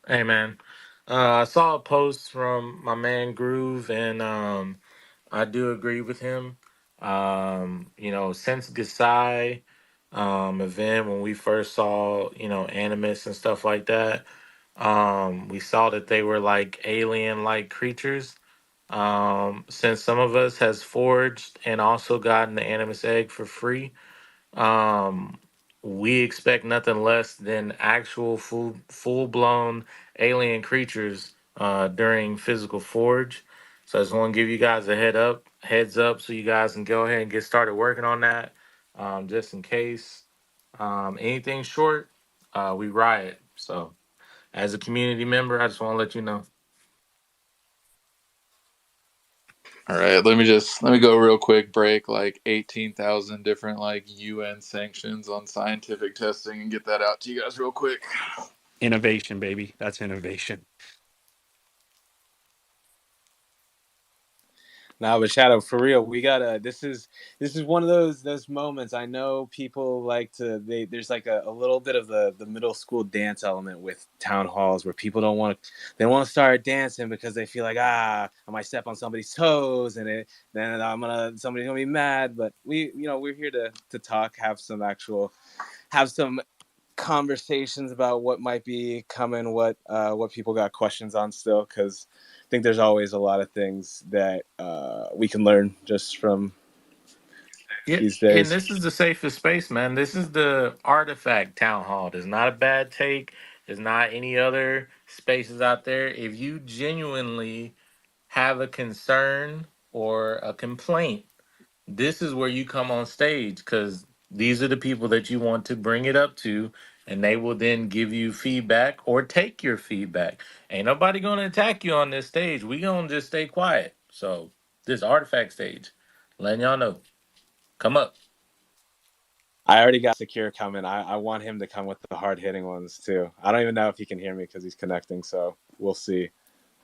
Hey man, I saw a post from my man Groove, and I do agree with him. Since Gasai event when we first saw Animus and stuff like that, we saw that they were like alien-like creatures. Since some of us has forged and also gotten the Animus egg for free, um, we expect nothing less than actual full blown alien creatures during physical forge. So I just want to give you guys a heads up, so you guys can go ahead and get started working on that. Just in case anything short, we riot. So as a community member, I just want to let you know. All right, let me go real quick. Break like 18,000 different like UN sanctions on scientific testing and get that out to you guys real quick. Innovation, baby. That's innovation. Nah, but Shadow, for real, we gotta. This is one of those moments. I know people like to. There's like a little bit of the middle school dance element with town halls where people don't want to. They want to start dancing because they feel like I might step on somebody's toes and then somebody's gonna be mad. But we're here to talk, have some conversations about what might be coming, what people got questions on still, because I think there's always a lot of things that we can learn just from Yeah, these and days. this is the safest space, man. This is the artifact town hall. There's not a bad take. There's not any other spaces out there. If you genuinely have a concern or a complaint, this is where you come on stage, because these are the people that you want to bring it up to, and they will then give you feedback or take your feedback. Ain't nobody gonna attack you on this stage. We gonna just stay quiet. So this artifact stage, letting y'all know, come up. I already got Secure coming. I want him to come with the hard hitting ones too. I don't even know if he can hear me because he's connecting, so we'll see.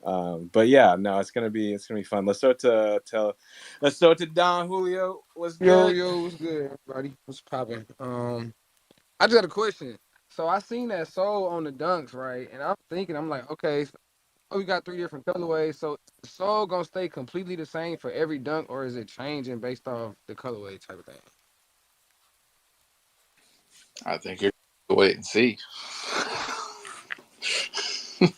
But yeah, no, it's gonna be fun. Let's throw it to Don Julio. What's Yo, good? yo, what's good, everybody? What's poppin'? I just had a question. So I seen that soul on the dunks, right? And I'm thinking, I'm like, okay, so we got three different colorways. So is the soul gonna stay completely the same for every dunk, or is it changing based off the colorway type of thing? I think you're gonna wait and see. You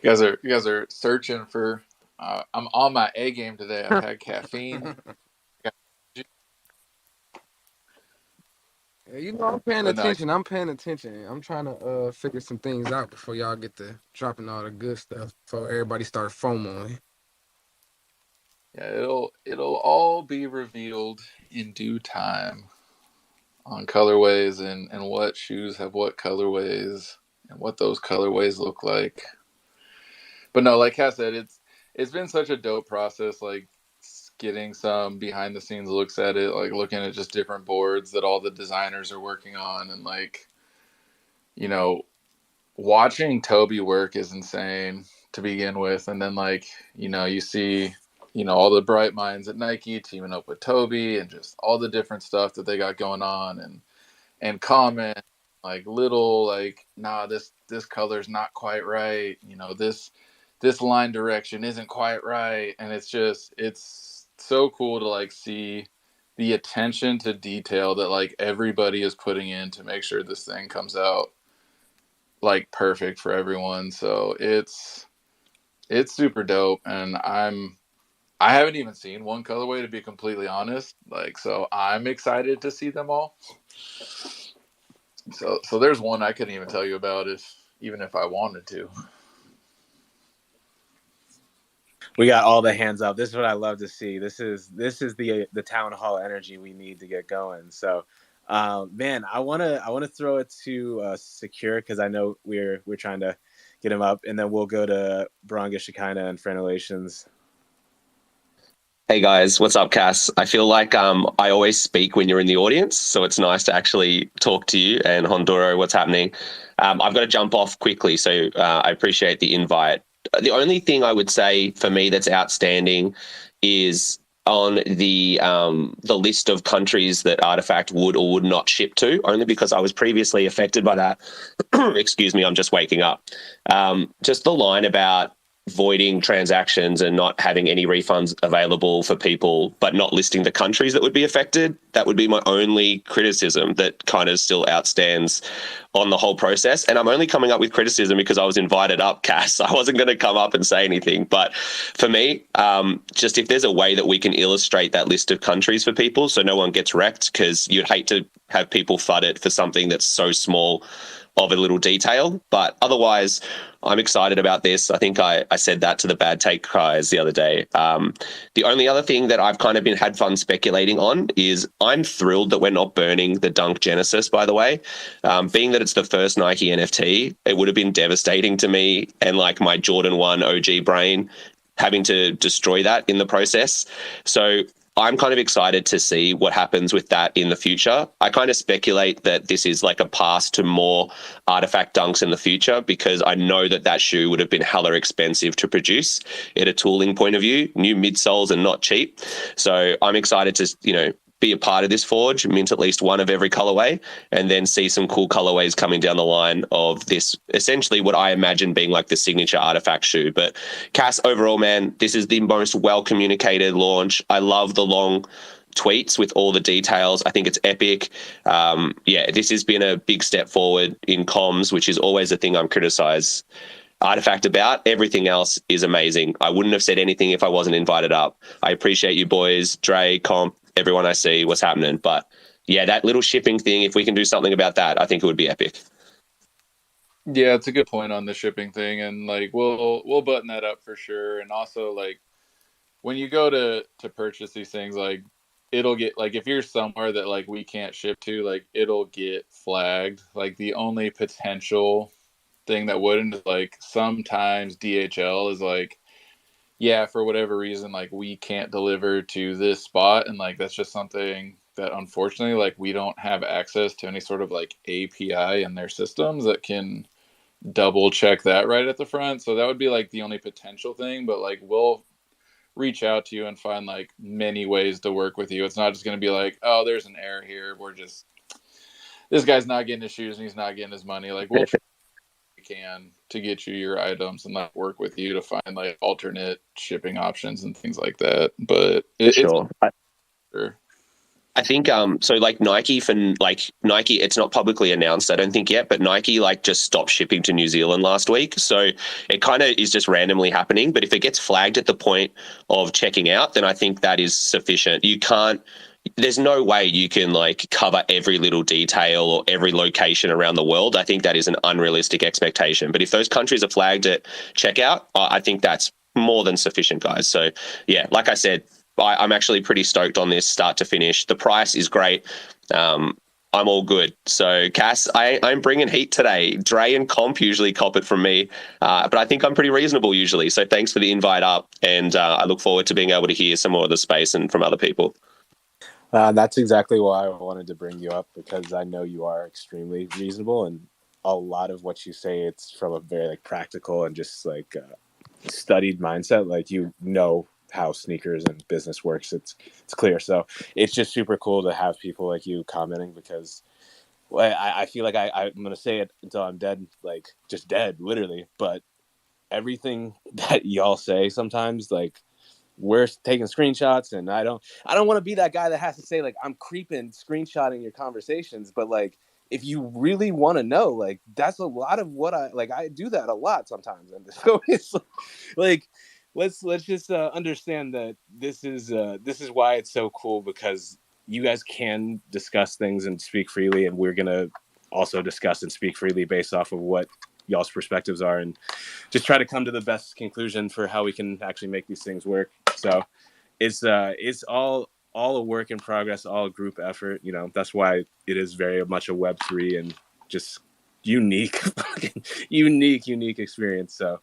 guys are searching for. I'm on my A game today. I've had caffeine. Yeah, I'm paying But no, attention. I'm paying attention. I'm trying to figure some things out before y'all get to dropping all the good stuff. Before everybody start FOMOing. yeah, it'll all be revealed in due time on colorways and what shoes have what colorways and what those colorways look like. But no, like Cass said, it's been such a dope process, like getting some behind the scenes looks at it, like looking at just different boards that all the designers are working on, and like, you know, watching Toby work is insane to begin with, and then like, you see, all the bright minds at Nike teaming up with Toby and just all the different stuff that they got going on, and comment like little like, nah, this color's not quite right, this line direction isn't quite right, and it's so cool to like see the attention to detail that like everybody is putting in to make sure this thing comes out like perfect for everyone. So it's super dope, and I haven't even seen one colorway, to be completely honest, like, so I'm excited to see them all. So there's one I couldn't even tell you about if I wanted to. We got all the hands up. This is what I love to see. This is the town hall energy we need to get going. So, man, I wanna throw it to Secure, because I know we're trying to get him up, and then we'll go to Baranga Shekinah and Frenulations. Hey guys, what's up, Cass? I feel like I always speak when you're in the audience, so it's nice to actually talk to you. And Honduro, what's happening? I've got to jump off quickly, so I appreciate the invite. The only thing I would say for me that's outstanding is on the list of countries that Artifact would or would not ship to, only because I was previously affected by that. Excuse me, I'm just waking up. Just the line about voiding transactions and not having any refunds available for people, but not listing the countries that would be affected. That would be my only criticism that kind of still outstands on the whole process. And I'm only coming up with criticism because I was invited up, Cass. I wasn't going to come up and say anything. But for me, just if there's a way that we can illustrate that list of countries for people so no one gets wrecked, because you'd hate to have people FUD it for something that's so small of a little detail. But otherwise, I'm excited about this. I think I said that to the Bad Take guys the other day. The only other thing that I've kind of had fun speculating on is I'm thrilled that we're not burning the Dunk Genesis, by the way. Being that it's the first Nike NFT, it would have been devastating to me and like my Jordan 1 OG brain having to destroy that in the process. So I'm kind of excited to see what happens with that in the future. I kind of speculate that this is like a pass to more Artifact dunks in the future, because I know that shoe would have been hella expensive to produce at a tooling point of view. New midsoles are not cheap. So I'm excited to, be a part of this forge, mint at least one of every colorway, and then see some cool colorways coming down the line of this, essentially what I imagine being like the signature Artifact shoe. But Cass, overall, man, this is the most well-communicated launch. I love the long tweets with all the details. I think it's epic. This has been a big step forward in comms, which is always a thing I'm criticized Artifact about. Everything else is amazing. I wouldn't have said anything if I wasn't invited up. I appreciate you boys, Dre, Comp, everyone I see, what's happening. But yeah, that little shipping thing, if we can do something about that, I think it would be epic. Yeah, it's a good point on the shipping thing, and like we'll button that up for sure. And also, like, when you go to purchase these things, like, it'll get, like, if you're somewhere that like we can't ship to, like, it'll get flagged. Like, the only potential thing that wouldn't is like sometimes DHL is like, yeah, for whatever reason, like, we can't deliver to this spot, and like that's just something that unfortunately, like, we don't have access to any sort of like API in their systems that can double check that right at the front. So that would be like the only potential thing, but like we'll reach out to you and find like many ways to work with you. It's not just going to be like, oh, there's an error here, this guy's not getting his shoes and he's not getting his money. Like, we'll try what we can to get you your items and like work with you to find like alternate shipping options and things like that. But it's Sure. sure. I think so like Nike, it's not publicly announced, I don't think yet, but Nike like just stopped shipping to New Zealand last week. So it kind of is just randomly happening. But if it gets flagged at the point of checking out, then I think that is sufficient. There's no way you can like cover every little detail or every location around the world. I think that is an unrealistic expectation. But if those countries are flagged at checkout, I think that's more than sufficient, guys. So yeah, like I said, I'm actually pretty stoked on this start to finish. The price is great. I'm all good. So Cass, I'm bringing heat today. Dre and Comp usually cop it from me, but I think I'm pretty reasonable usually. So thanks for the invite up, and I look forward to being able to hear some more of the space and from other people. That's exactly why I wanted to bring you up, because I know you are extremely reasonable, and a lot of what you say, it's from a very like practical and just like studied mindset. Like, how sneakers and business works. It's clear. So it's just super cool to have people like you commenting, because I feel like I'm going to say it until I'm dead, like just dead, literally. But everything that y'all say sometimes, like, we're taking screenshots, and I don't want to be that guy that has to say like I'm creeping screenshotting your conversations, but like if you really want to know, like that's a lot of what I do that a lot sometimes. And so it's like let's just understand that this is why it's so cool, because you guys can discuss things and speak freely, and we're gonna also discuss and speak freely based off of what y'all's perspectives are, and just try to come to the best conclusion for how we can actually make these things work. So it's all a work in progress, all a group effort. That's why it is very much a Web3 and just unique experience. So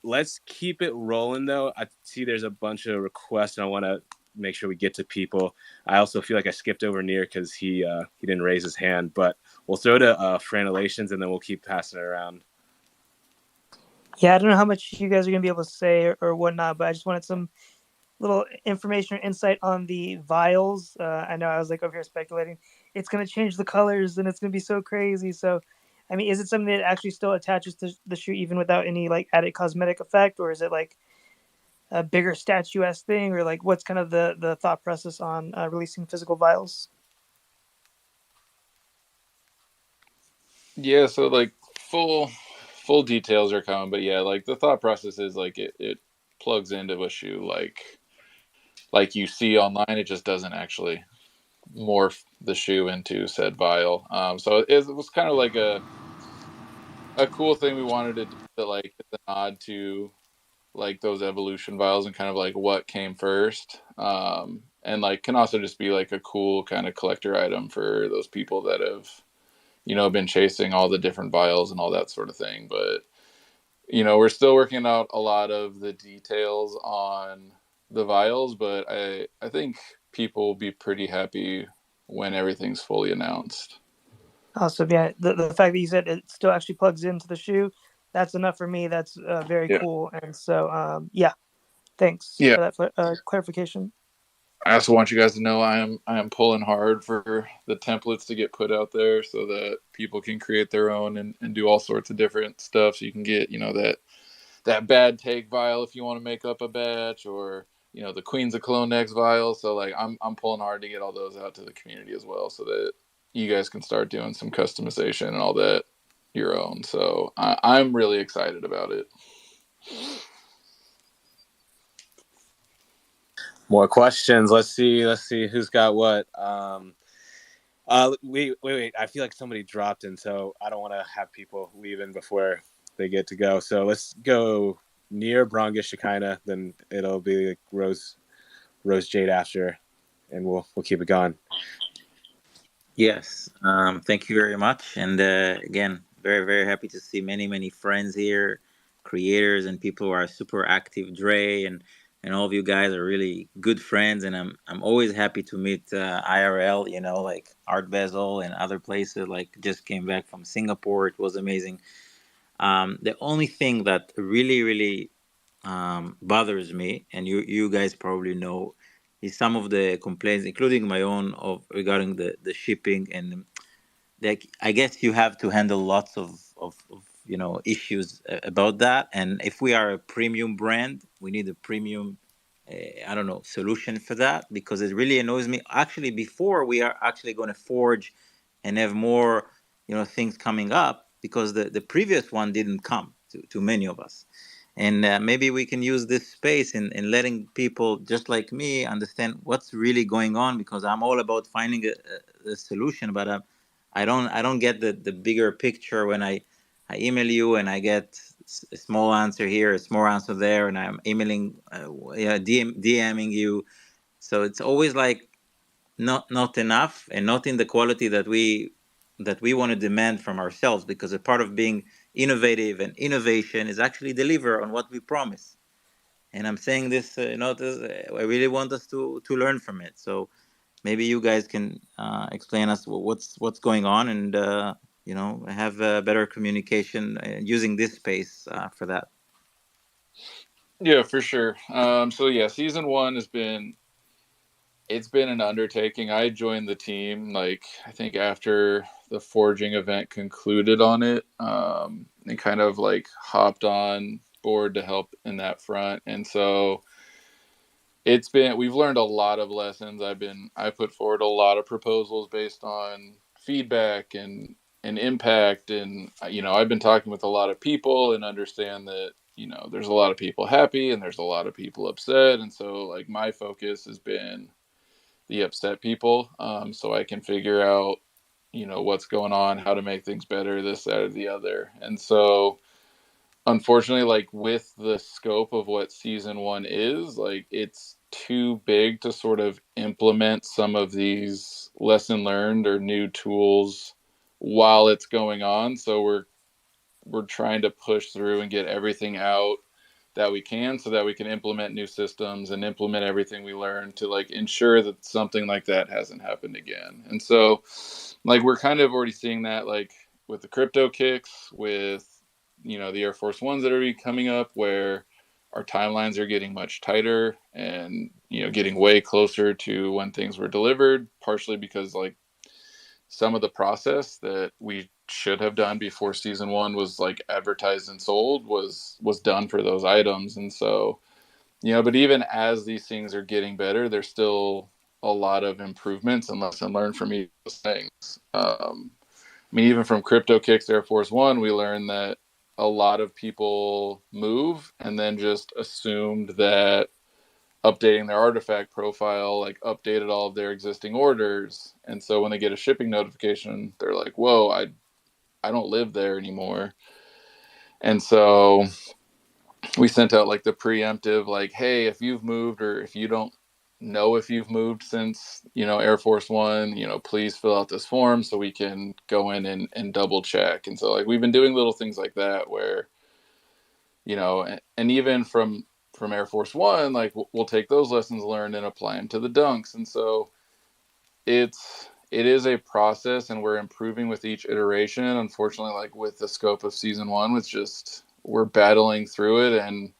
let's keep it rolling, though. I see there's a bunch of requests, and I want to make sure we get to people. I also feel like I skipped over Near because he didn't raise his hand, but we'll throw to Franelations, and then we'll keep passing it around. Yeah, I don't know how much you guys are going to be able to say or whatnot, but I just wanted some little information or insight on the vials? I know I was like over here speculating. It's going to change the colors and it's going to be so crazy. So, I mean, is it something that actually still attaches to the shoe even without any like added cosmetic effect, or is it like a bigger statuesque thing, or like what's kind of the thought process on releasing physical vials? Yeah, so like full details are coming, but yeah, like the thought process is like it plugs into a shoe like you see online. It just doesn't actually morph the shoe into said vial. So it was kind of like a cool thing we wanted to do, that like it's a nod to like those evolution vials and kind of like what came first. And like can also just be like a cool kind of collector item for those people that have, been chasing all the different vials and all that sort of thing. But we're still working out a lot of the details on the vials, but I think people will be pretty happy when everything's fully announced. Awesome. Yeah, the fact that you said it still actually plugs into the shoe, that's enough for me. That's very Yeah. cool. And so, yeah, thanks Yeah. for that clarification. I also want you guys to know I am pulling hard for the templates to get put out there so that people can create their own and do all sorts of different stuff. So you can get, that bad take vial if you want to make up a batch, or the Queens of CloneX vial. So like I'm pulling hard to get all those out to the community as well, so that you guys can start doing some customization and all that your own. So I'm really excited about it. More questions. Let's see who's got what. Wait. I feel like somebody dropped in, so I don't want to have people leaving before they get to go. So let's go near Bronga Shekinah, then it'll be like Rose Jade after, and we'll keep it going. Yes, thank you very much. And again, very, very happy to see many, many friends here, creators and people who are super active. Dre and all of you guys are really good friends, and I'm always happy to meet IRL. Like Art Basel and other places. Like just came back from Singapore; it was amazing. The only thing that really, really bothers me, and you guys probably know, is some of the complaints, including my own, of regarding the shipping. And like I guess you have to handle lots of issues about that. And if we are a premium brand, we need a premium I don't know, solution for that, because it really annoys me. Actually, before we are actually going to forge and have more, things coming up, because the previous one didn't come to many of us. And maybe we can use this space in letting people just like me understand what's really going on, because I'm all about finding a solution, but I don't get the bigger picture when I email you and I get a small answer here, a small answer there, and I'm emailing, DMing you. So it's always like not enough, and not in the quality that we want to demand from ourselves, because a part of being innovative and innovation is actually deliver on what we promise. And I'm saying this, I really want us to learn from it. So maybe you guys can explain us what's going on, and have better communication using this space for that. Yeah, for sure. So yeah, season one it's been an undertaking. I joined the team like I think after the forging event concluded on it, and kind of like hopped on board to help in that front. And so we've learned a lot of lessons. I put forward a lot of proposals based on feedback and impact, and I've been talking with a lot of people and understand that there's a lot of people happy and there's a lot of people upset. And so like my focus has been the upset people, so I can figure out what's going on, how to make things better, this, that, or the other. And so unfortunately, like with the scope of what season one is, like it's too big to sort of implement some of these lesson learned or new tools while it's going on. So we're trying to push through and get everything out that we can, so that we can implement new systems and implement everything we learn to like ensure that something like that hasn't happened again. And so like we're kind of already seeing that, like with the crypto kicks, with the Air Force Ones that are coming up, where our timelines are getting much tighter and, getting way closer to when things were delivered, partially because like some of the process that we should have done before season one was like advertised and sold was done for those items. And so, but even as these things are getting better, there's still a lot of improvements and lesson learned from each of those things. Even from Crypto Kicks Air Force One, we learned that a lot of people move and then just assumed that updating their artifact profile like updated all of their existing orders. And so when they get a shipping notification, they're like, whoa, I don't live there anymore. And so we sent out like the preemptive, like, hey, if you've moved or if you don't know if you've moved since, Air Force One, please fill out this form so we can go in and double check. And so like we've been doing little things like that where, and even from Air Force One, like we'll take those lessons learned and apply them to the dunks. And so it is a process and we're improving with each iteration. Unfortunately, like with the scope of season one, it's just we're battling through it, and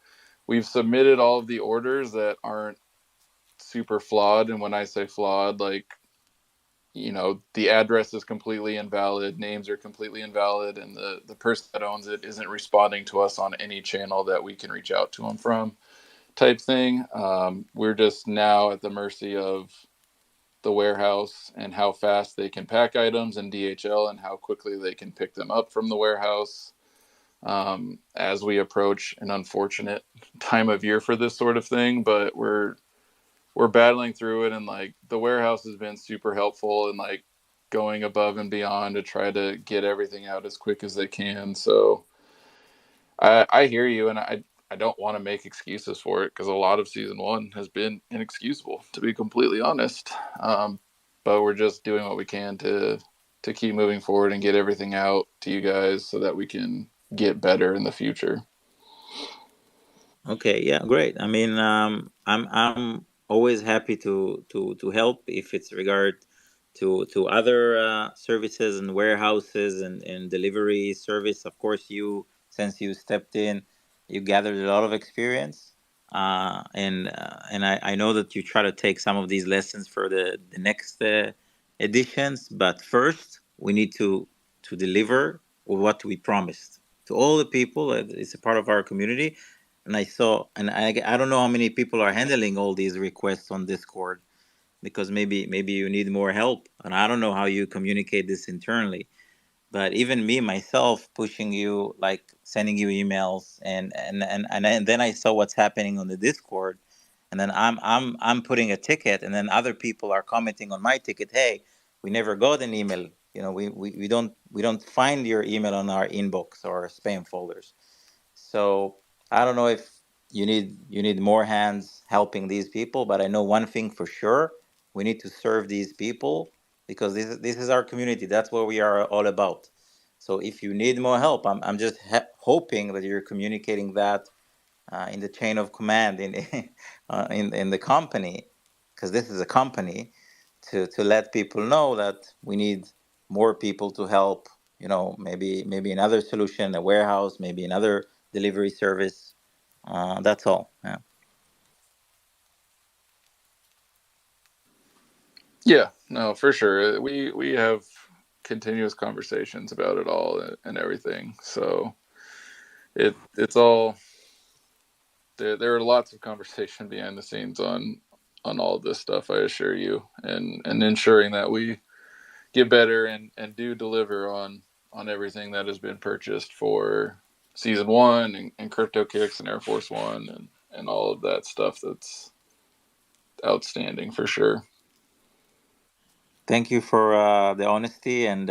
we've submitted all of the orders that aren't super flawed. And when I say flawed, like, the address is completely invalid, names are completely invalid, and the person that owns it isn't responding to us on any channel that we can reach out to them from, type thing. We're just now at the mercy of the warehouse and how fast they can pack items and DHL and how quickly they can pick them up from the warehouse. As we approach an unfortunate time of year for this sort of thing, but we're battling through it, and like the warehouse has been super helpful and like going above and beyond to try to get everything out as quick as they can. So I hear you, and I don't want to make excuses for it because a lot of season one has been inexcusable, to be completely honest. But we're just doing what we can to keep moving forward and get everything out to you guys so that we can get better in the future. Okay, yeah, great. I'm always happy to help if it's regard to other services and warehouses and delivery service. Of course, since you stepped in, you gathered a lot of experience, and I know that you try to take some of these lessons for the next editions. But first, we need to deliver what we promised to all the people. It's a part of our community, and I don't know how many people are handling all these requests on Discord, because maybe you need more help, and I don't know how you communicate this internally. But even me myself pushing you, like sending you emails, and then I saw what's happening on the Discord, and then I'm putting a ticket, and then other people are commenting on my ticket, hey, we never got an email, we don't find your email on our inbox or spam folders. So I don't know if you need more hands helping these people, but I know one thing for sure: we need to serve these people, because this is our community. That's what we are all about. So if you need more help, I'm just hoping that you're communicating that in the chain of command in the company, because this is a company, to let people know that we need more people to help. Maybe another solution, a warehouse, maybe another delivery service. That's all. Yeah. Yeah, no, for sure. We have continuous conversations about it all and everything. So it's all there are lots of conversation behind the scenes on all of this stuff, I assure you, and ensuring that we get better and do deliver on everything that has been purchased for season one and Crypto Kicks and Air Force One and all of that stuff that's outstanding for sure. Thank you for the honesty, and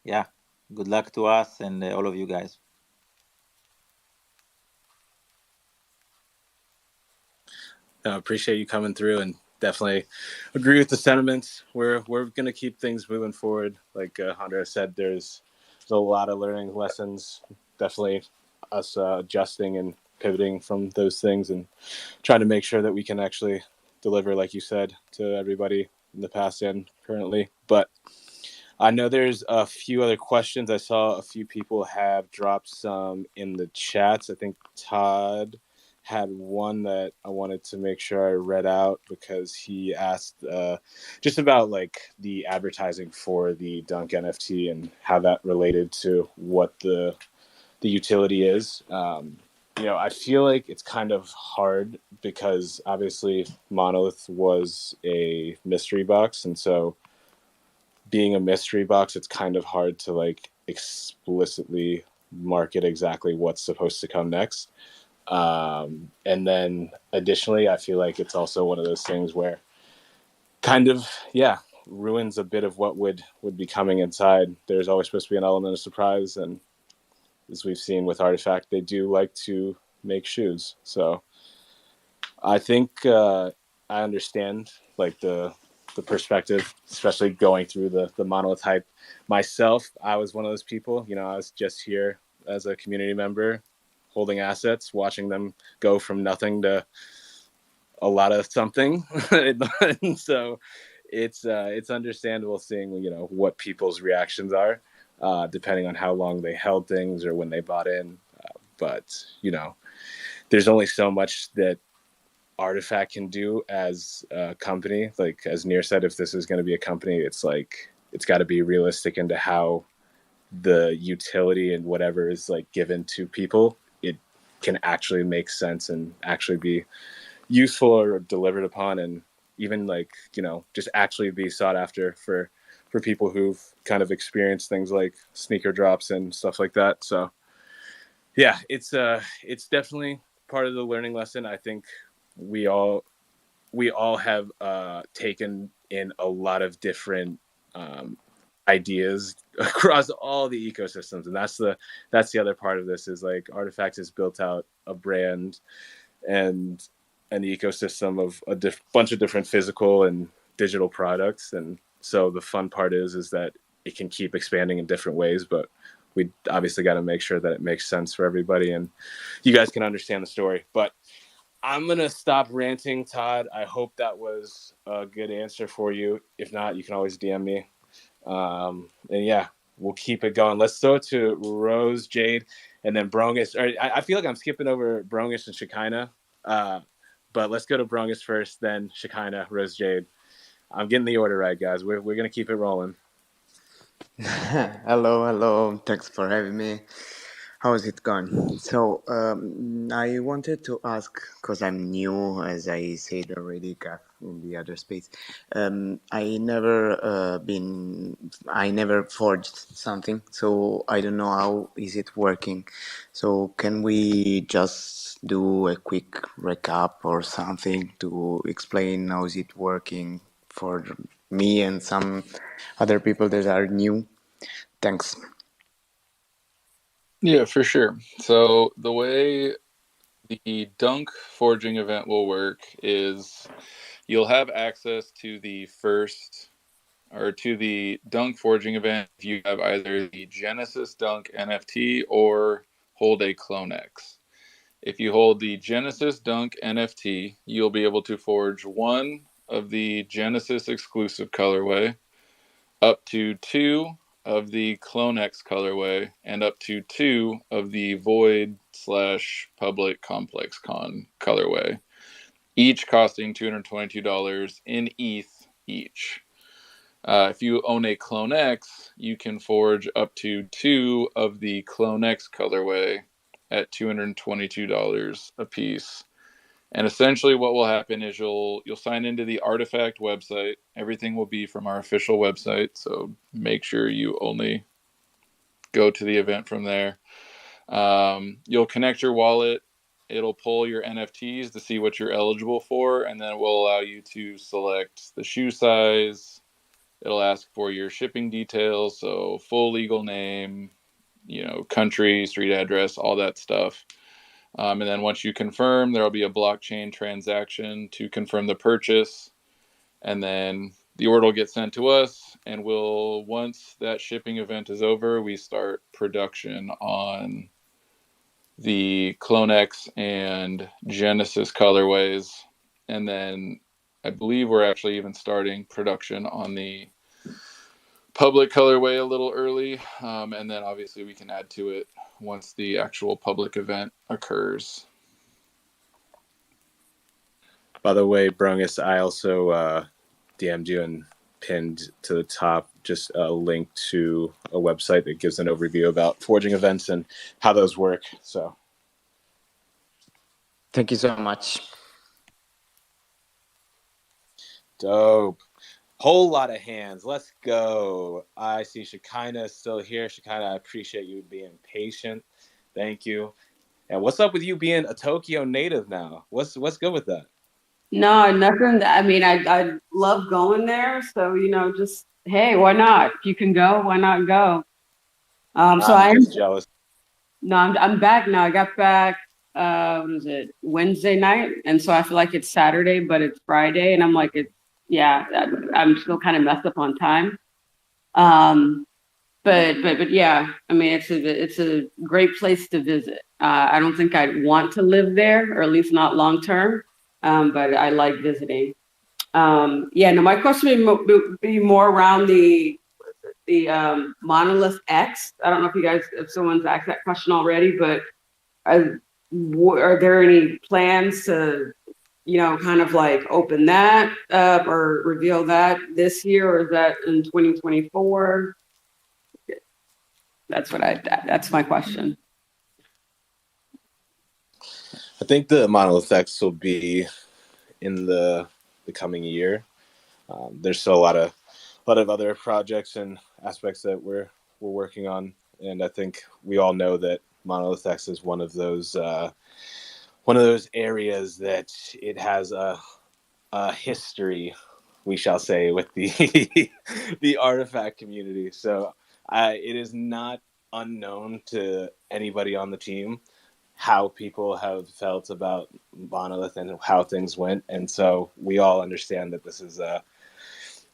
yeah, good luck to us and all of you guys. I appreciate you coming through, and definitely agree with the sentiments. We're going to keep things moving forward. Like Andrea said, there's a lot of learning lessons. Definitely us adjusting and pivoting from those things and trying to make sure that we can actually deliver, like you said, to everybody in the past and currently. But I know there's a few other questions. I saw a few people have dropped some in the chats. I think Todd had one that I wanted to make sure I read out because he asked just about like the advertising for the Dunk NFT and how that related to what the utility is. I feel like it's kind of hard because obviously Monolith was a mystery box, and so being a mystery box, it's kind of hard to like explicitly market exactly what's supposed to come next. And then additionally, I feel like it's also one of those things where kind of, yeah, ruins a bit of what would be coming inside. There's always supposed to be an element of surprise, and as we've seen with Artifact, they do like to make shoes. So I think I understand like the perspective, especially going through the monolith hype. Myself, I was one of those people. I was just here as a community member, holding assets, watching them go from nothing to a lot of something. And so it's understandable seeing what people's reactions are, depending on how long they held things or when they bought in. But there's only so much that Artifact can do as a company. Like as Nir said, if this is going to be a company, it's like it's got to be realistic into how the utility and whatever is like given to people, it can actually make sense and actually be useful or delivered upon, and even like just actually be sought after for people who've kind of experienced things like sneaker drops and stuff like that. So yeah, it's definitely part of the learning lesson. I think we all have taken in a lot of different um, ideas across all the ecosystems, and that's the other part of this is like Artifacts has built out a brand and an ecosystem of a bunch of different physical and digital products, and so the fun part is that it can keep expanding in different ways, but we obviously got to make sure that it makes sense for everybody and you guys can understand the story. But I'm going to stop ranting, Todd. I hope that was a good answer for you. If not, you can always DM me. And yeah, we'll keep it going. Let's throw it to Rose, Jade, and then Brongus. I feel like I'm skipping over Brongus and Shekinah. But let's go to Brongus first, then Shekinah, Rose, Jade. I'm getting the order right, guys. We're going to keep it rolling. Hello, hello. Thanks for having me. How's it going? So, I wanted to ask, because I'm new, as I said already, in the other space. I never forged something, so I don't know how is it working. So, can we just do a quick recap or something to explain how is it working for me and some other people that are new? Thanks. Yeah, for sure. So the way the Dunk forging event will work is you'll have access to the Dunk forging event if you have either the Genesis Dunk NFT or hold a CloneX. If you hold the Genesis Dunk NFT, you'll be able to forge one of the Genesis exclusive colorway, up to two of the CloneX colorway, and up to two of the Void/Public Complex Con colorway, each costing $222 in ETH each. If you own a CloneX, you can forge up to two of the CloneX colorway at $222 a piece. And essentially what will happen is you'll sign into the Artifact website. Everything will be from our official website, so make sure you only go to the event from there. You'll connect your wallet. It'll pull your NFTs to see what you're eligible for, and then it will allow you to select the shoe size. It'll ask for your shipping details, so full legal name, country, street address, all that stuff. And then once you confirm, there'll be a blockchain transaction to confirm the purchase. And then the order will get sent to us. And once that shipping event is over, we start production on the CloneX and Genesis colorways. And then I believe we're actually even starting production on the public colorway a little early. And then obviously we can add to it once the actual public event occurs. By the way, Brungus, I also DM'd you and pinned to the top just a link to a website that gives an overview about forging events and how those work. So, Thank you so much. dope. Whole lot of hands. Let's go. I see Shekinah is still here. Shekinah, I appreciate you being patient. Thank you. And what's up with you being a Tokyo native now? What's good with that? No, nothing. I mean, I love going there. So, just, hey, why not? If you can go, why not go? So I'm just jealous. No, I'm back now. I got back, what was it, Wednesday night? And so I feel like it's Saturday, but it's Friday. And I'm like, yeah, I'm still kind of messed up on time. But yeah, I mean, it's a great place to visit. I don't think I'd want to live there, or at least not long term. But I like visiting. Yeah, no, my question would be more around the Monolith X. I don't know if someone's asked that question already, but are there any plans to, kind of like open that up or reveal that this year, or is that in 2024? That's my question. I think the Monolith X will be in the coming year. There's still a lot of other projects and aspects that we're working on, and I think we all know that Monolith X is one of those areas that it has a history, we shall say, with the the artifact community. So it is not unknown to anybody on the team how people have felt about Monolith and how things went, and so we all understand that this is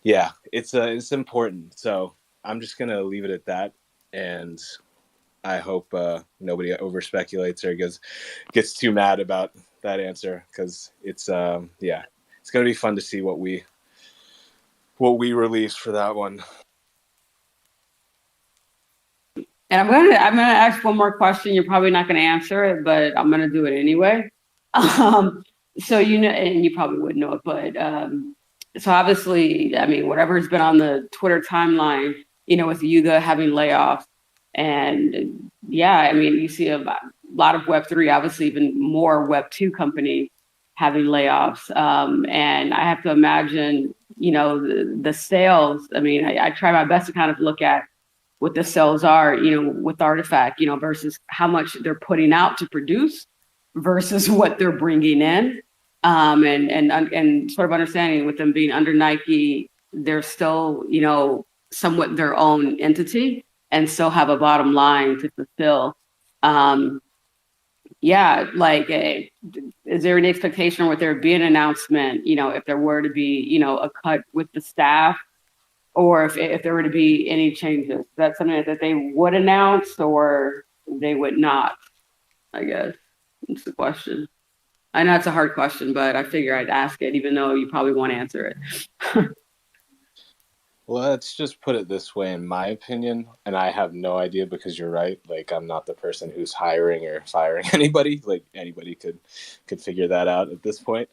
it's important. So I'm just gonna leave it at that, and I hope nobody over speculates or gets too mad about that answer, because it's gonna be fun to see what we release for that one. And I'm gonna ask one more question. You're probably not gonna answer it, but I'm gonna do it anyway. So and you probably wouldn't know it, but so obviously, I mean, whatever's been on the Twitter timeline, with Yuga having layoffs, and yeah, I mean, you see a lot of Web3, obviously even more Web2 companies having layoffs, and I have to imagine, the sales. I mean, I try my best to kind of look at what the sales are, with Artifact, versus how much they're putting out to produce versus what they're bringing in. And sort of understanding with them being under Nike, they're still, somewhat their own entity and still have a bottom line to fulfill. Yeah, like, is there any expectation, or would there be an announcement, if there were to be, a cut with the staff, or if there were to be any changes? Is that something that they would announce, or they would not? I guess that's the question. I know it's a hard question, but I figure I'd ask it, even though you probably won't answer it. Let's just put it this way, in my opinion, and I have no idea, because you're right. Like, I'm not the person who's hiring or firing anybody. Like, anybody could figure that out at this point.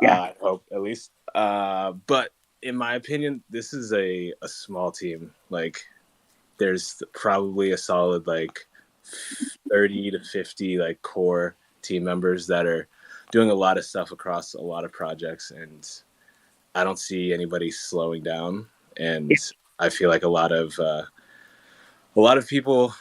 Yeah. I hope, at least. But in my opinion, this is a small team. Like, there's probably a solid 30 to 50 core team members that are doing a lot of stuff across a lot of projects, and I don't see anybody slowing down. And I feel like a lot of people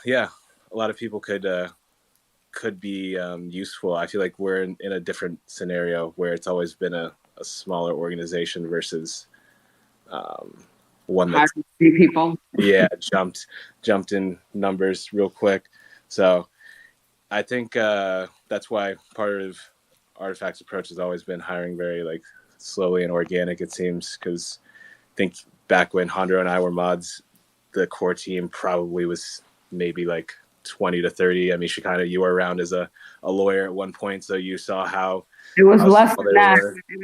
could be useful. I feel like we're in a different scenario where it's always been a smaller organization versus one that's people. jumped in numbers real quick. So I think that's why part of Artifact's approach has always been hiring very slowly and organic, it seems, because I think back when Hondro and I were mods, the core team probably was maybe 20 to 30. I mean, you were around as a lawyer at one point, so you saw how it was less than that.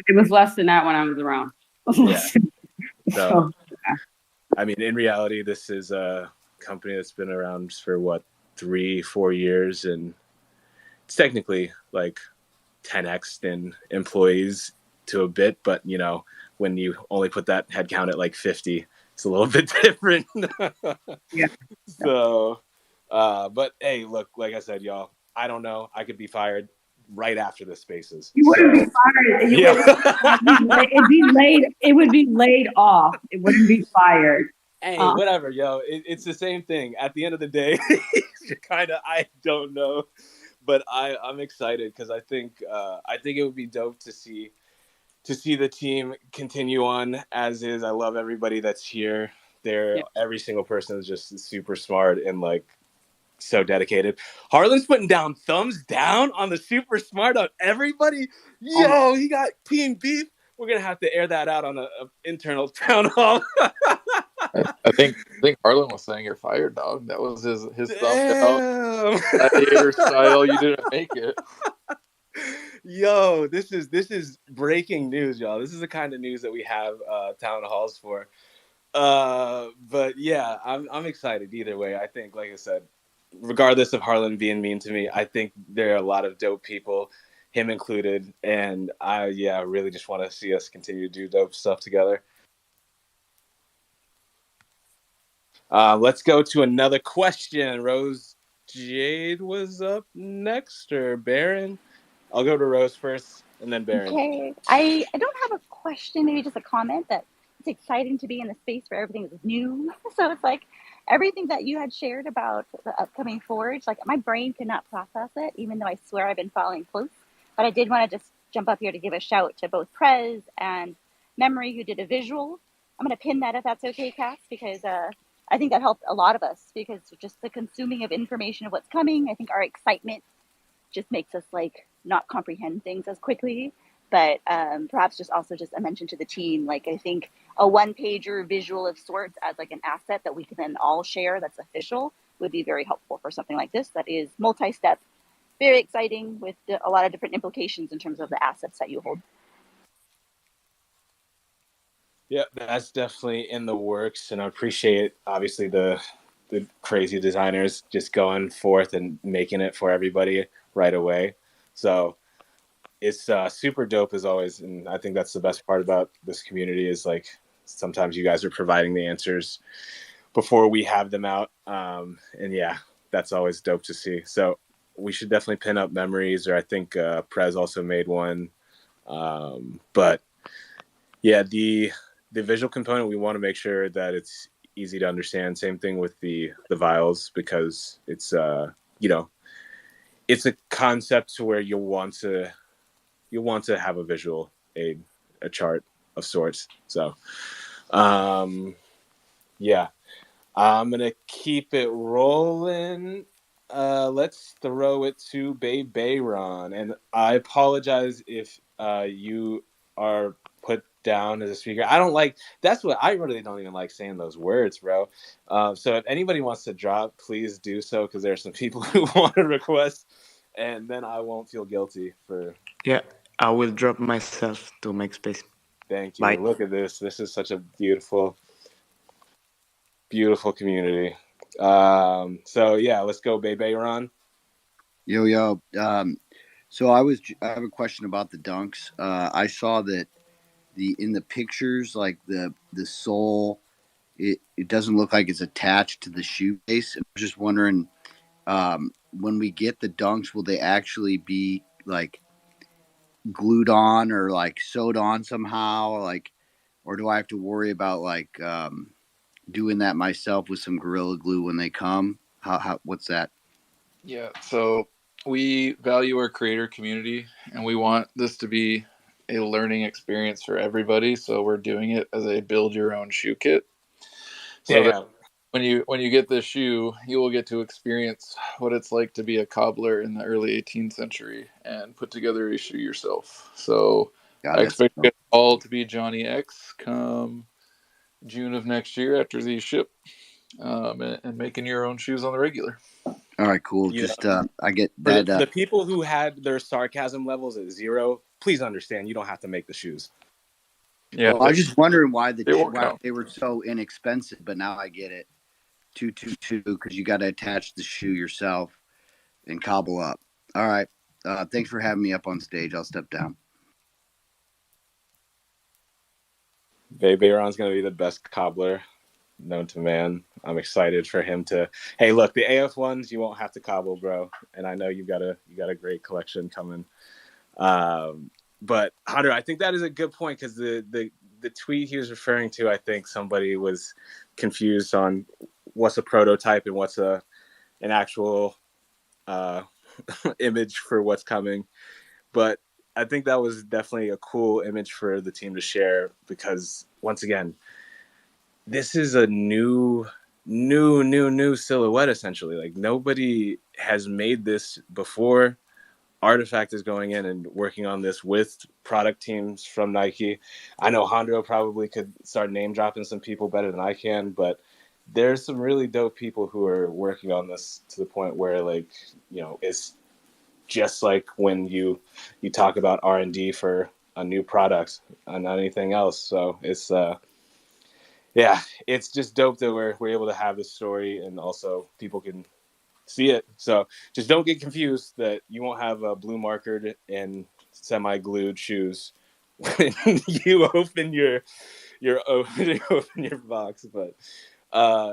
It was less than that when I was around. Yeah. So, I mean, in reality, this is a company that's been around for 3-4 years, and it's technically 10x in employees to a bit, but when you only put that head count at like 50, it's a little bit different. Yeah. So, but hey, look, like I said, y'all, I don't know. I could be fired right after the spaces. You wouldn't be fired. It would be laid off. It wouldn't be fired. Hey, whatever, yo. It's the same thing. At the end of the day, I don't know, but I'm excited because I think it would be dope to see the team continue on as is. I love everybody that's here. Every single person is just super smart and like so dedicated. Harlan's putting down thumbs down on the super smart on everybody. Yo, he got team beef. We're gonna have to air that out on a internal town hall. I think Harlan was saying you're fired, dog. That was his thumbs down. Gladiator style. You didn't make it. Yo, this is breaking news, y'all. This is the kind of news that we have town halls for. But yeah, I'm excited either way. I think, like I said, regardless of Harlan being mean to me, I think there are a lot of dope people, him included, and I really just want to see us continue to do dope stuff together. Let's go to another question. Rose Jade was up next, or Baron? I'll go to Rose first, and then Baron. Okay. I don't have a question, maybe just a comment that it's exciting to be in a space where everything is new. So it's like everything that you had shared about the upcoming Forge, like my brain could not process it, even though I swear I've been following close. But I did want to just jump up here to give a shout to both Prez and Memory, who did a visual. I'm going to pin that if that's okay, Cass, because I think that helped a lot of us, because just the consuming of information of what's coming, I think our excitement just makes us like not comprehend things as quickly. But perhaps just a mention to the team, like I think a one-pager visual of sorts as like an asset that we can then all share that's official would be very helpful for something like this that is multi-step, very exciting with a lot of different implications in terms of the assets that you hold. Yeah, that's definitely in the works, and I appreciate obviously the crazy designers just going forth and making it for everybody right away. So it's super dope as always, and I think that's the best part about this community is like sometimes you guys are providing the answers before we have them out, and yeah, that's always dope to see. So we should definitely pin up memories, or I think Prez also made one, but yeah, the visual component, we want to make sure that it's easy to understand. Same thing with the vials, because it's it's a concept to where you'll want to have a visual aid, a chart of sorts. So yeah, I'm gonna keep it rolling. Let's throw it to Bayron, and I apologize if you are put down as a speaker. I don't like, that's what I really don't even like saying those words, bro. So if anybody wants to drop, please do so, because there are some people who want to request, and then I won't feel guilty for. Yeah, I will drop myself to make space. Thank you. Bye. Look at this. This is such a beautiful community. So yeah, let's go, Bayron. Yo. So I have a question about the dunks. I saw that in the pictures, like the sole, it doesn't look like it's attached to the shoe base. I'm just wondering, when we get the dunks, will they actually be like glued on or like sewed on somehow, like, or do I have to worry about like doing that myself with some Gorilla Glue when they come? How what's that? Yeah, so we value our creator community, and we want this to be a learning experience for everybody. So we're doing it as a build your own shoe kit. So that when you get this shoe, you will get to experience what it's like to be a cobbler in the early 18th century and put together a shoe yourself. So I expect it all to be Johnny X come June of next year after these ship, and making your own shoes on the regular. All right, cool. Yeah. Just I get that. The people who had their sarcasm levels at 0, please understand you don't have to make the shoes. Yeah, well, I was just wondering why they were so inexpensive, but now I get it. 222, because you got to attach the shoe yourself and cobble up. All right. Thanks for having me up on stage. I'll step down. Bayron's going to be the best cobbler known to man. I'm excited for him to. Hey, look, the AF ones you won't have to cobble, bro. And I know you got a great collection coming. But Hunter, I think that is a good point because the tweet he was referring to, I think somebody was confused on what's a prototype and what's an actual image for what's coming. But I think that was definitely a cool image for the team to share because once again, this is a new silhouette essentially. Like nobody has made this before. Artifact is going in and working on this with product teams from Nike. I know Hondro probably could start name dropping some people better than I can, but there's some really dope people who are working on this to the point where, like, you know, it's just like when you talk about R&D for a new product and not anything else. So it's yeah, it's just dope that we're able to have this story and also people can see it. So just don't get confused that you won't have a blue markered and semi-glued shoes when you open your open your box. But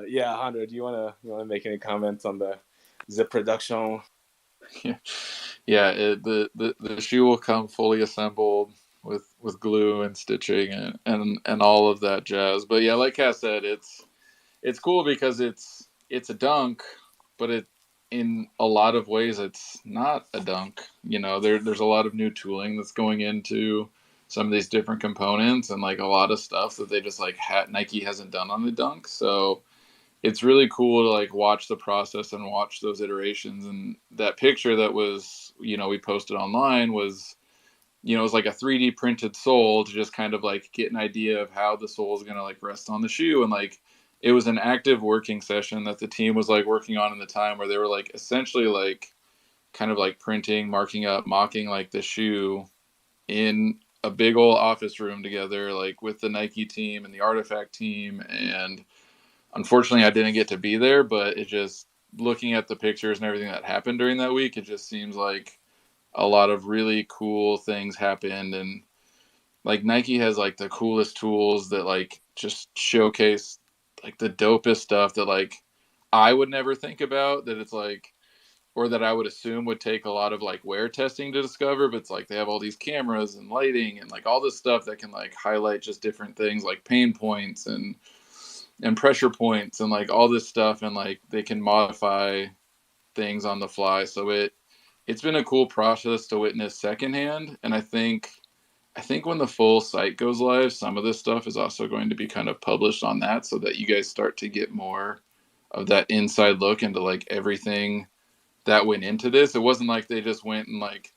yeah, Honda, do you wanna make any comments on the production? Yeah, the shoe will come fully assembled with glue and stitching and all of that jazz. But yeah, like Cass said, it's cool because it's a dunk, but it in a lot of ways it's not a dunk. You know, there's a lot of new tooling that's going into some of these different components and like a lot of stuff that they just like Nike hasn't done on the dunk. So it's really cool to like watch the process and watch those iterations. And that picture that was, you know, we posted online was, you know, it was like a 3D printed sole to just kind of like get an idea of how the sole is going to like rest on the shoe. And like, it was an active working session that the team was like working on in the time where they were like essentially like kind of like printing, marking up, mocking like the shoe in a big old office room together, like with the Nike team and the Artifact team. And unfortunately, I didn't get to be there, but it just looking at the pictures and everything that happened during that week, it just seems like a lot of really cool things happened. And like Nike has like the coolest tools that like just showcase like the dopest stuff that like I would never think about, that it's like, or that I would assume would take a lot of like wear testing to discover. But it's like they have all these cameras and lighting and like all this stuff that can like highlight just different things like pain points and pressure points and like all this stuff, and like they can modify things on the fly. So it's been a cool process to witness secondhand. And I think when the full site goes live, some of this stuff is also going to be kind of published on that, so that you guys start to get more of that inside look into like everything that went into this. It wasn't like they just went and like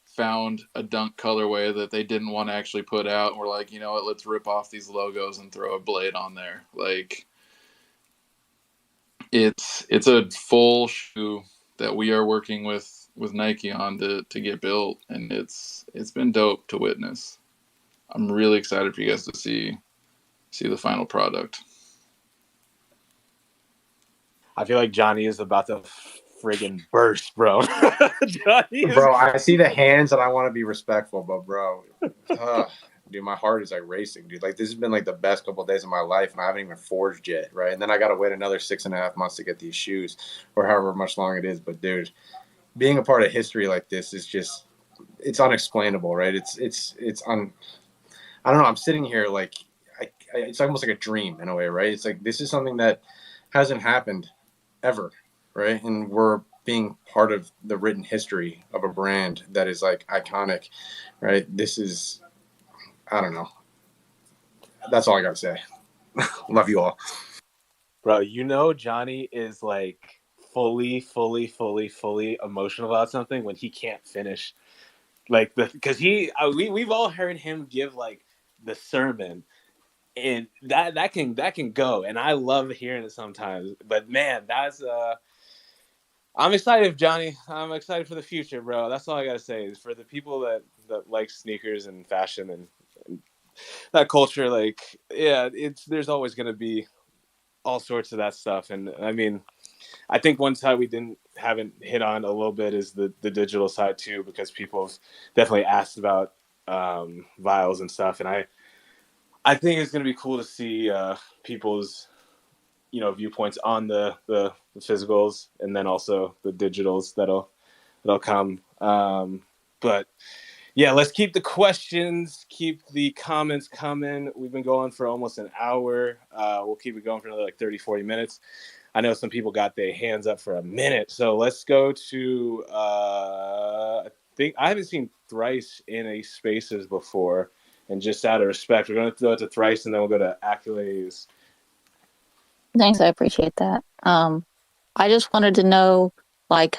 found a dunk colorway that they didn't want to actually put out and we're like, you know what, let's rip off these logos and throw a blade on there. Like it's a full shoe that we are working with Nike on to get built, and it's been dope to witness. I'm really excited for you guys to see the final product. I feel like Johnny is about to friggin' burst, bro. Johnny is. Bro, I see the hands and I want to be respectful, but bro, dude, my heart is like racing, dude. Like this has been like the best couple of days of my life, and I haven't even forged yet, right? And then I got to wait another 6.5 months to get these shoes, or however much long it is. But dude, being a part of history like this is just, it's unexplainable, right? I don't know. I'm sitting here like, it's almost like a dream in a way, right? It's like this is something that hasn't happened ever, right? And we're being part of the written history of a brand that is like iconic, right? This is, I don't know. That's all I got to say. Love you all. Bro, you know Johnny is like fully emotional about something when he can't finish. Like because we've all heard him give like the sermon, and that can go, and I love hearing it sometimes. But man, that's I'm excited, Johnny. I'm excited for the future, bro. That's all I gotta say. Is for the people that like sneakers and fashion and that culture, like yeah, there's always gonna be all sorts of that stuff. And I mean, I think one side we haven't hit on a little bit is the digital side too, because people have definitely asked about vials and stuff. And I think it's going to be cool to see people's viewpoints on the physicals, and then also the digitals that'll come. But yeah, let's keep the questions, keep the comments coming. We've been going for almost an hour. We'll keep it going for another like 30-40 minutes. I know some people got their hands up for a minute, so let's go to I think I haven't seen Thrice in a Spaces before, and just out of respect, we're going to throw it to Thrice, and then we'll go to Accolades. Thanks, I appreciate that. I just wanted to know, like,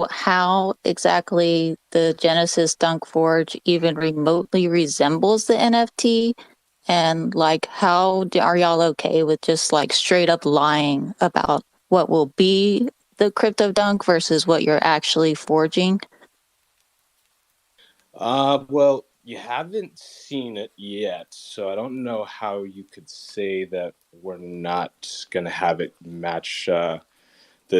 how exactly the Genesis Dunk Forge even remotely resembles the NFT, and like, how are y'all okay with just like straight up lying about what will be the crypto dunk versus what you're actually forging? Well, you haven't seen it yet, so I don't know how you could say that we're not going to have it match the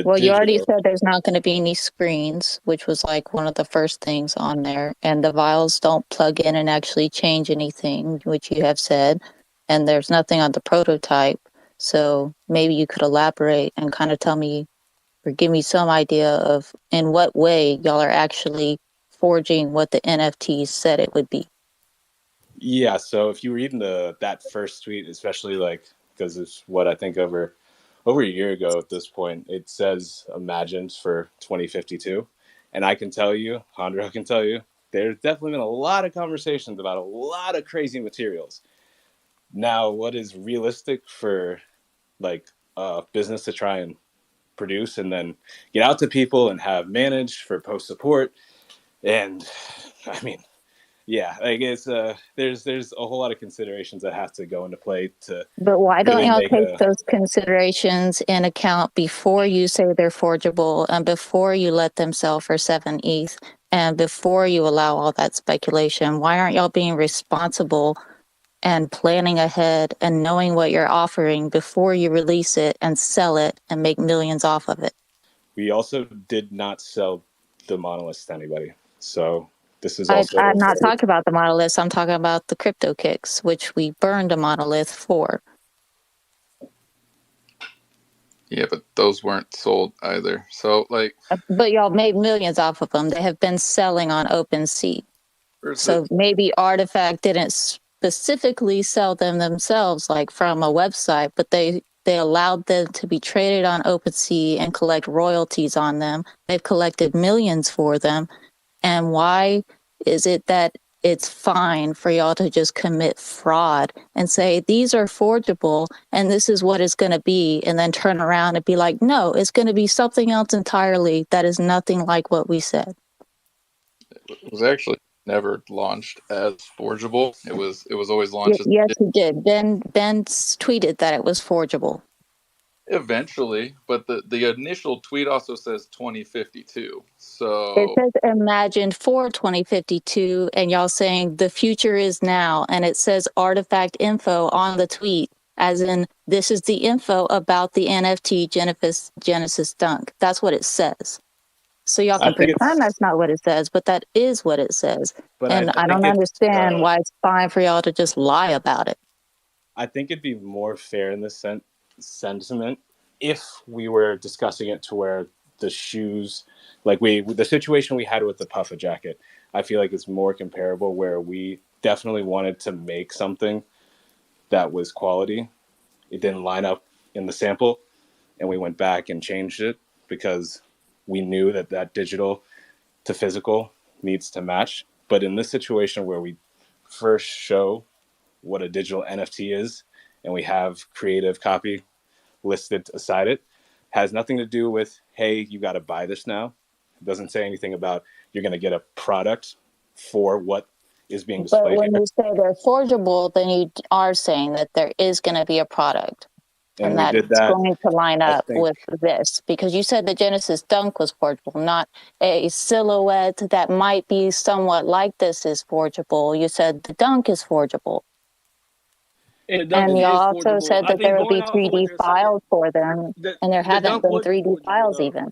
Well, you already digital. said there's not going to be any screens, which was like one of the first things on there. And the vials don't plug in and actually change anything, which you have said. And there's nothing on the prototype. So maybe you could elaborate and kind of tell me or give me some idea of in what way y'all are actually forging what the NFTs said it would be. Yeah, so if you read in that first tweet, especially like because it's what I think over a year ago at this point, it says imagined for 2052. And I can tell you, Hondro can tell you, there's definitely been a lot of conversations about a lot of crazy materials. Now, what is realistic for like a business to try and produce and then get out to people and have managed for post support? And I mean, yeah, like it's there's a whole lot of considerations that have to go into play to But why don't really y'all make take a. those considerations in account before you say they're forgeable and before you let them sell for 7 ETH and before you allow all that speculation? Why aren't y'all being responsible and planning ahead and knowing what you're offering before you release it and sell it and make millions off of it? We also did not sell the monoliths to anybody, so this is also I'm not talking about the monoliths. I'm talking about the crypto kicks, which we burned a monolith for. Yeah, but those weren't sold either. So like, But y'all made millions off of them. They have been selling on OpenSea. So maybe Artifact didn't specifically sell them themselves, like from a website, but they allowed them to be traded on OpenSea and collect royalties on them. They've collected millions for them. And why is it that it's fine for y'all to just commit fraud and say these are forgeable and this is what it's going to be, and then turn around and be like, no, it's going to be something else entirely that is nothing like what we said? it was actually never launched as forgeable. It was always launched as Yes, he did. Ben tweeted that it was forgeable. eventually, but the initial tweet also says 2052. It So says imagined for 2052, and y'all saying the future is now, and it says artifact info on the tweet, as in this is the info about the NFT Genesis Dunk. That's what it says. So y'all I can think pretend it's, that's not what it says, but that is what it says. but And I I think don't it's, understand why it's fine for y'all to just lie about it. I think it'd be more fair in this sentiment if we were discussing it to where the shoes, like the situation we had with the puffer jacket, I feel like it's more comparable where we definitely wanted to make something that was quality. It didn't line up in the sample, and we went back and changed it because we knew that digital to physical needs to match. But in this situation where we first show what a digital NFT is, and we have creative copy listed aside it, has nothing to do with, hey, you got to buy this now. It doesn't say anything about you're going to get a product for what is being But displayed when here. you say they're forgeable, then you are saying that there is going to be a product. And And we did that's that, going to line I up think. with this, because you said the Genesis Dunk was forgeable, not a silhouette that might be somewhat like this is forgeable. You said the Dunk is forgeable. And the dunk And you is also forgeable. said I that there think would going be off of what 3D they're saying, files for them, and there the haven't dunk been would be 3D forgeable files though. even.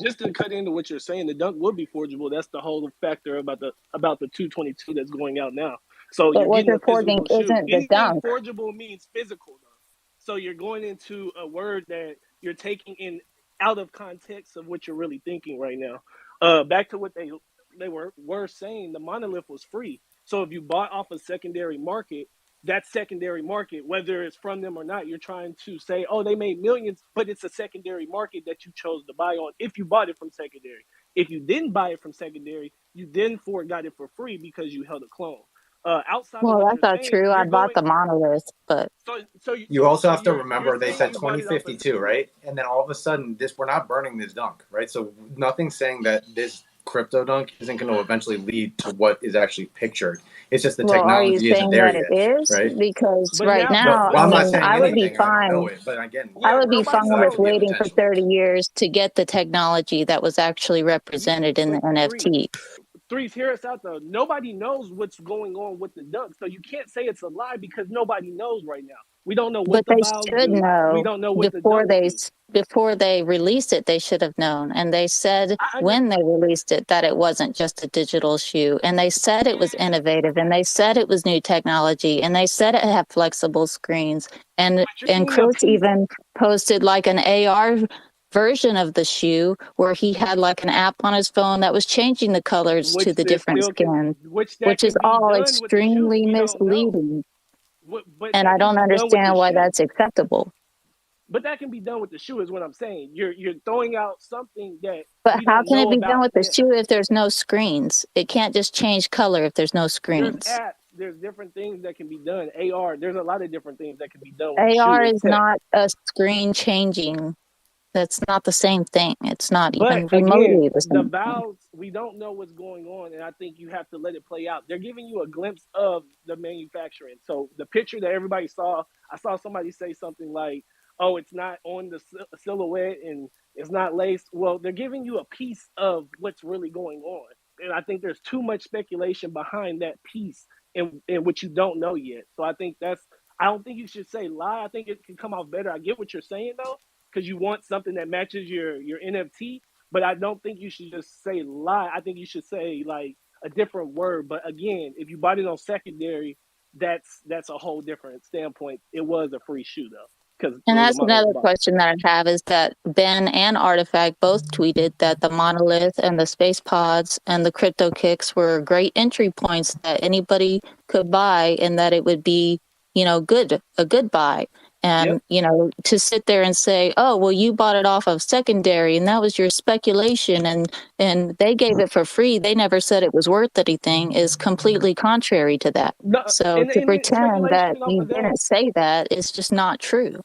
Just to cut into what you're saying, the dunk would be forgeable. That's the whole factor about the 222 that's going out now. So But you're what getting you're a forging physical shoe. isn't the Anything dunk. forgeable means physical, though. So you're going into a word that you're taking in out of context of what you're really thinking right now. Back to what they were saying, the monolith was free. So if you bought off a secondary market, that secondary market, whether it's from them or not, you're trying to say, oh, they made millions, but it's a secondary market that you chose to buy on if you bought it from secondary. If you didn't buy it from secondary, you then got it for free because you held a clone. Outside of Well, what that's you're not saying, true. I you're bought going. the monolith, but You also have to You're remember they saying said you bought it off a 2052, right? And then all of a sudden, we're not burning this dunk, right? So nothing's saying that this crypto dunk isn't going to eventually lead to what is actually pictured. It's just the well, are you technology isn't saying there that it yet, is? right? Because But right now, No, now, but I well, I'm not mean, saying I would be anything. I don't know fine. it, but again, I yeah, would be nobody fine this with actually knows be a though. waiting for potential. 30 years to get the technology that was actually represented in the But NFT. threes, hear us out though. Nobody knows what's going on with the dunk, so you can't say it's a lie because nobody knows right now. We don't know what But the they vials should do. We know don't know what the dunks do. before they released it. They should have known, and they said I under, when they released it that it wasn't just a digital shoe, and they said it was yeah, innovative, and they said it was new technology, and they said it had flexible screens, but you're and getting a Chris piece, even posted like an AR version of the shoe where he had like an app on his phone that was changing the colors to the different skins, which that which is can be all done with the shoe. extremely We don't know, misleading, but and I that can don't be done with the understand why shoe. that's acceptable. But that can be done with the shoe, is what I'm saying. You're throwing out something that But we how don't can it know be done about with the yet. shoe if there's no screens? It can't just change color if there's no There's screens. apps, there's different things that can be done. AR, there's a lot of different things that can be done with the shoe. AR It's is tech. not a screen changing. That's not the same thing. It's not But even again, remotely the the same thing. valves, we don't know what's going on, and I think you have to let it play out. They're giving you a glimpse of the manufacturing. So the picture that everybody saw, I saw somebody say something like, "Oh, it's not on the silhouette and it's not laced." Well, they're giving you a piece of what's really going on, and I think there's too much speculation behind that piece in which you don't know yet. So I think that's. I don't think you should say lie. I think it can come off better. I get what you're saying though, because you want something that matches your NFT. But I don't think you should just say lie. I think you should say like a different word. But again, if you bought it on secondary, that's a whole different standpoint. It was a free shoe though, because it And was a that's monolith another box. question that I have is that Ben and Artifact both tweeted that the monolith and the space pods and the crypto kicks were great entry points that anybody could buy and that it would be, a good buy. Yep. And, to sit there and say, oh, well, you bought it off of secondary and that was your speculation and they gave it for free. They never said it was worth anything is completely contrary to that. No, So and, to and pretend that speculation off you of that. didn't say that is just not true.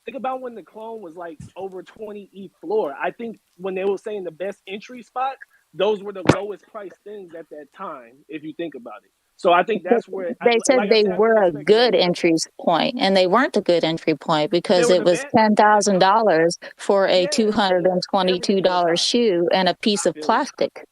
Think about when the clone was like over 20 ETH floor. I think when they were saying the best entry spots, those were the lowest priced things at that time, if you think about it. So I think But that's where, they said like I they said, I think were it's a good speculation. entry point, and they weren't a good entry point They because were it the was best at that time. $10,000 for a Yeah, everything was $222 high. shoe and a piece I of feel it. plastic.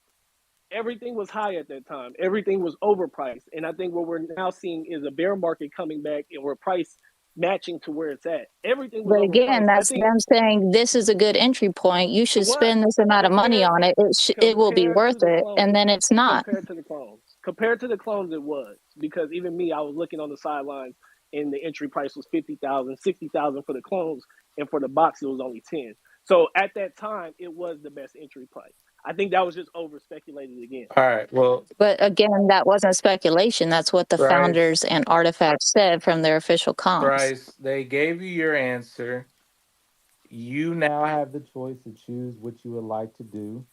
Everything was high at that time. Everything was overpriced. And I think what we're now seeing is a bear market coming back and we're price matching to where it's at. Everything was But again, overpriced. I that's think them saying this is a good entry point. You it should was spend this amount of money compared on it. It will be compared to worth the it, and clones. then it's not. Compared to the clones. Compared to the clones it was. Because even me, I was looking on the sidelines and the entry price was 50,000, 60,000 for the clones, and for the box it was only 10. So at that time it was the best entry price. I think that was just over speculated again. All right. Well, But again, that wasn't speculation. That's what the Thrice, founders and Artifacts said from their official comms. Thrice, they gave you your answer. You now have the choice to choose what you would like to do.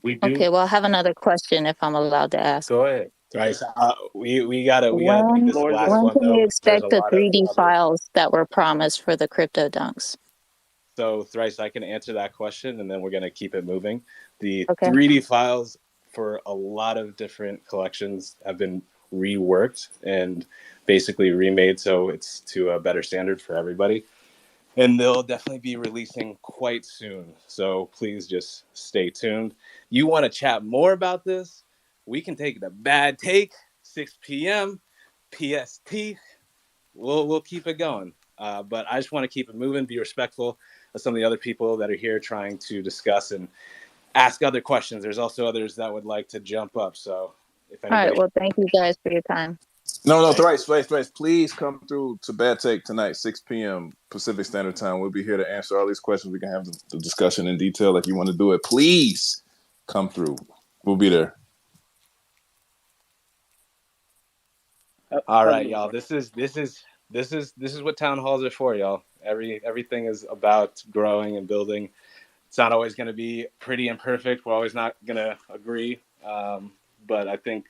We do. Okay, well, I have another question if I'm allowed to ask. Go ahead. Right. So, we gotta make When this the Floor is last yours. when one can we though. There's a expect the lot of 3D other. files that were promised for the crypto dunks? So Thrice, I can answer that question, and then we're gonna keep it moving. The Okay. 3D files for a lot of different collections have been reworked and basically remade so it's to a better standard for everybody. And they'll definitely be releasing quite soon. So please just stay tuned. You want to chat more about this? We can take the bad take, 6 p.m. PST. We'll keep it going. But I just want to keep it moving, be respectful of some of the other people that are here trying to discuss and ask other questions. There's also others that would like to jump up. So if All right. anybody. Well, thank you guys for your time. No, Thank Thrice. Please come through to Bad Take tonight, 6 p.m. Pacific Standard Time. We'll be here to answer all these questions. We can have the discussion in detail if you want to do it. Please come through. We'll be there. All Have a right, good one, y'all. bro. This is what town halls are for, y'all. Everything is about growing and building. It's not always going to be pretty and perfect. We're always not going to agree, but I think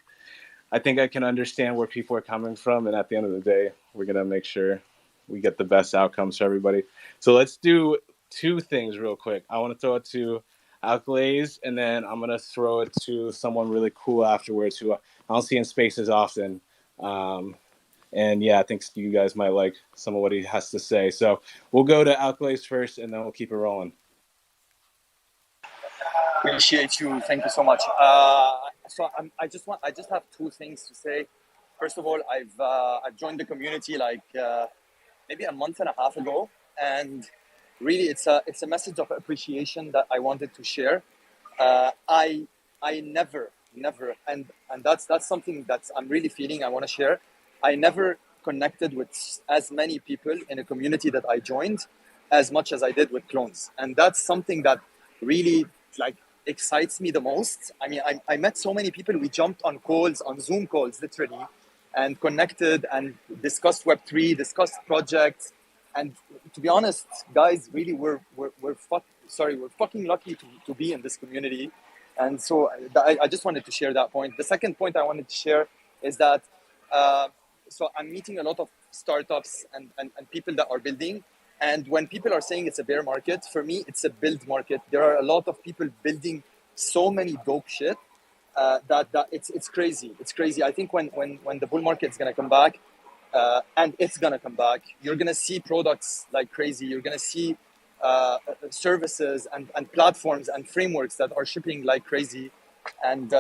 I can understand where people are coming from, and at the end of the day, we're going to make sure we get the best outcomes for everybody. So let's do two things real quick. I want to throw it to Alcalays, and then I'm going to throw it to someone really cool afterwards who I don't see in spaces often. And yeah, I think you guys might like some of what he has to say. So we'll go to Alcalays first, and then we'll keep it rolling. Appreciate you. Thank you so much. I just have two things to say. First of all, I've joined the community like maybe a month and a half ago, and really it's a message of appreciation that I wanted to share. I never, and that's something that I'm really feeling. I want to share. I never connected with as many people in a community that I joined as much as I did with clones, and that's something that really like excites me the most. I mean, I met so many people. We jumped on calls, on Zoom calls, literally, and connected and discussed Web3, discussed projects. And to be honest, guys, really, we're fucking lucky to be in this community. And so I just wanted to share that point. The second point I wanted to share is that so I'm meeting a lot of startups and people that are building. And when people are saying it's a bear market, for me, it's a build market. There are a lot of people building so many dope shit that it's crazy. It's crazy. I think when the bull market is going to come back, and it's going to come back, you're going to see products like crazy. You're going to see services and platforms and frameworks that are shipping like crazy. And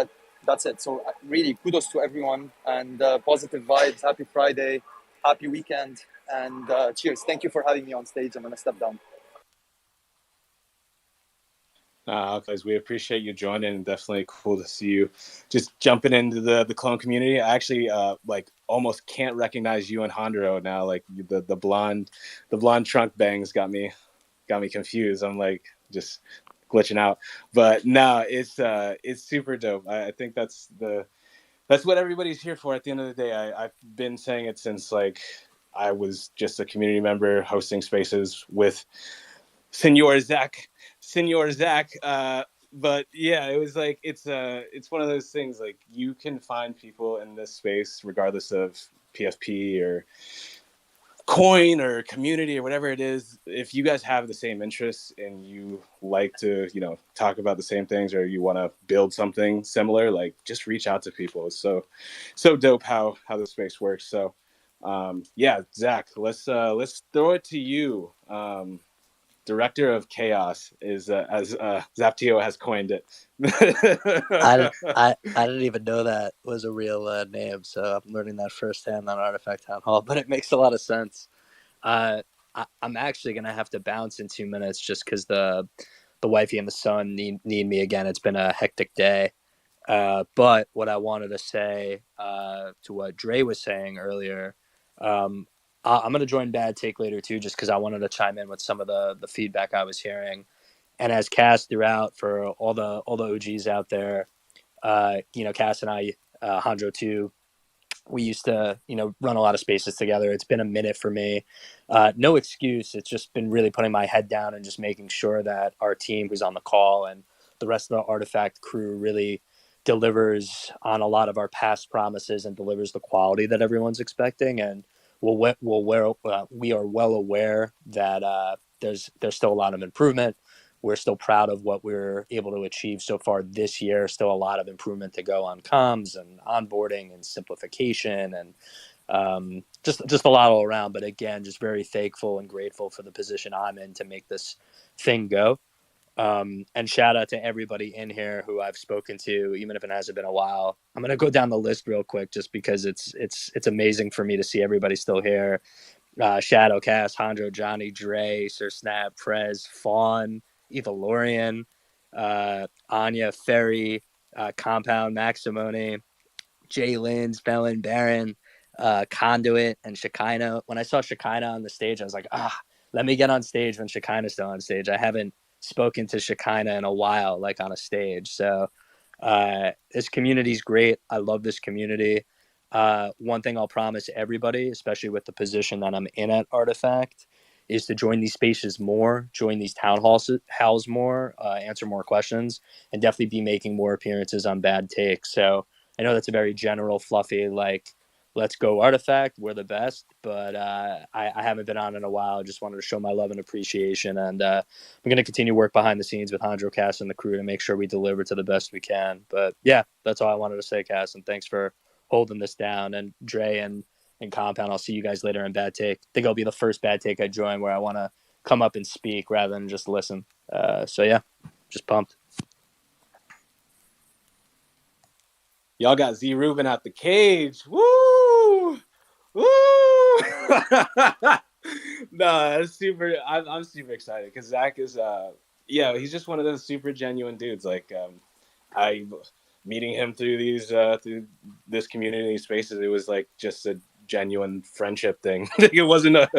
that's it. So really kudos to everyone and positive vibes. Happy Friday. Happy weekend. And cheers. Thank you for having me on stage. I'm going to step down. Guys, we appreciate you joining. Definitely cool to see you just jumping into the clone community. I actually like almost can't recognize you and Hondro now. Like the blonde trunk bangs got me confused. I'm like just glitching out. But no, it's super dope. I think that's what everybody's here for at the end of the day. I've been saying it since like I was just a community member hosting spaces with Senor Zach. But yeah, it was like it's one of those things like you can find people in this space regardless of PFP or coin or community or whatever it is. If you guys have the same interests and you like to talk about the same things or you want to build something similar, like just reach out to people. It's so dope how the space works. So yeah, Zach, let's throw it to you. Director of Chaos is as Zaptio has coined it. I didn't even know that was a real name, so I'm learning that firsthand on Artifact Town Hall, but it makes a lot of sense. I'm actually gonna have to bounce in 2 minutes just because the wifey and the son need me again. It's been a hectic day. But what I wanted to say to what Dre was saying earlier, I'm going to join Bad Take later too, just because I wanted to chime in with some of the feedback I was hearing. And as Cass threw out for all the OGs out there, Cass and I, Hondro too, we used to run a lot of spaces together. It's been a minute for me. No excuse. It's just been really putting my head down and just making sure that our team who's on the call and the rest of the Artifact crew really delivers on a lot of our past promises and delivers the quality that everyone's expecting. And we are well aware that there's still a lot of improvement. We're still proud of what we're able to achieve so far this year. Still a lot of improvement to go on comms and onboarding and simplification and just a lot all around. But again, just very thankful and grateful for the position I'm in to make this thing go. And shout out to everybody in here who I've spoken to, even if it hasn't been a while. I'm going to go down the list real quick just because it's amazing for me to see everybody still here. Shadow, Cass, Hondro, Johnny, Dre, Sir Snap, Prez, Fawn, Ethalorian, Anya, Ferry, Compound, Maximone, Jay Lynn's, Bellin, Baron, Conduit, and Shekinah. When I saw Shekinah on the stage, I was like, let me get on stage when Shekinah's still on stage. I haven't spoken to Shekinah in a while, like on a stage. So this community's great. I love this community. One thing I'll promise everybody, especially with the position that I'm in at Artifact, is to join these spaces more, join these town halls more, answer more questions, and definitely be making more appearances on Bad Takes. So I know that's a very general, fluffy, like, let's go Artifact, we're the best, but I haven't been on in a while. I just wanted to show my love and appreciation, and I'm going to continue work behind the scenes with Hondro, Cass, and the crew to make sure we deliver to the best we can. But yeah, that's all I wanted to say, Cass, and thanks for holding this down. And Dre and Compound, I'll see you guys later in Bad Take. I think I'll be the first Bad Take I join where I want to come up and speak rather than just listen. So yeah, just pumped. Y'all got Z Rubin out the cage. Woo! Woo! No, that's super. I'm super excited because Zach is, he's just one of those super genuine dudes. Like, I meeting him through through this community spaces, it was like just a genuine friendship thing. It wasn't a,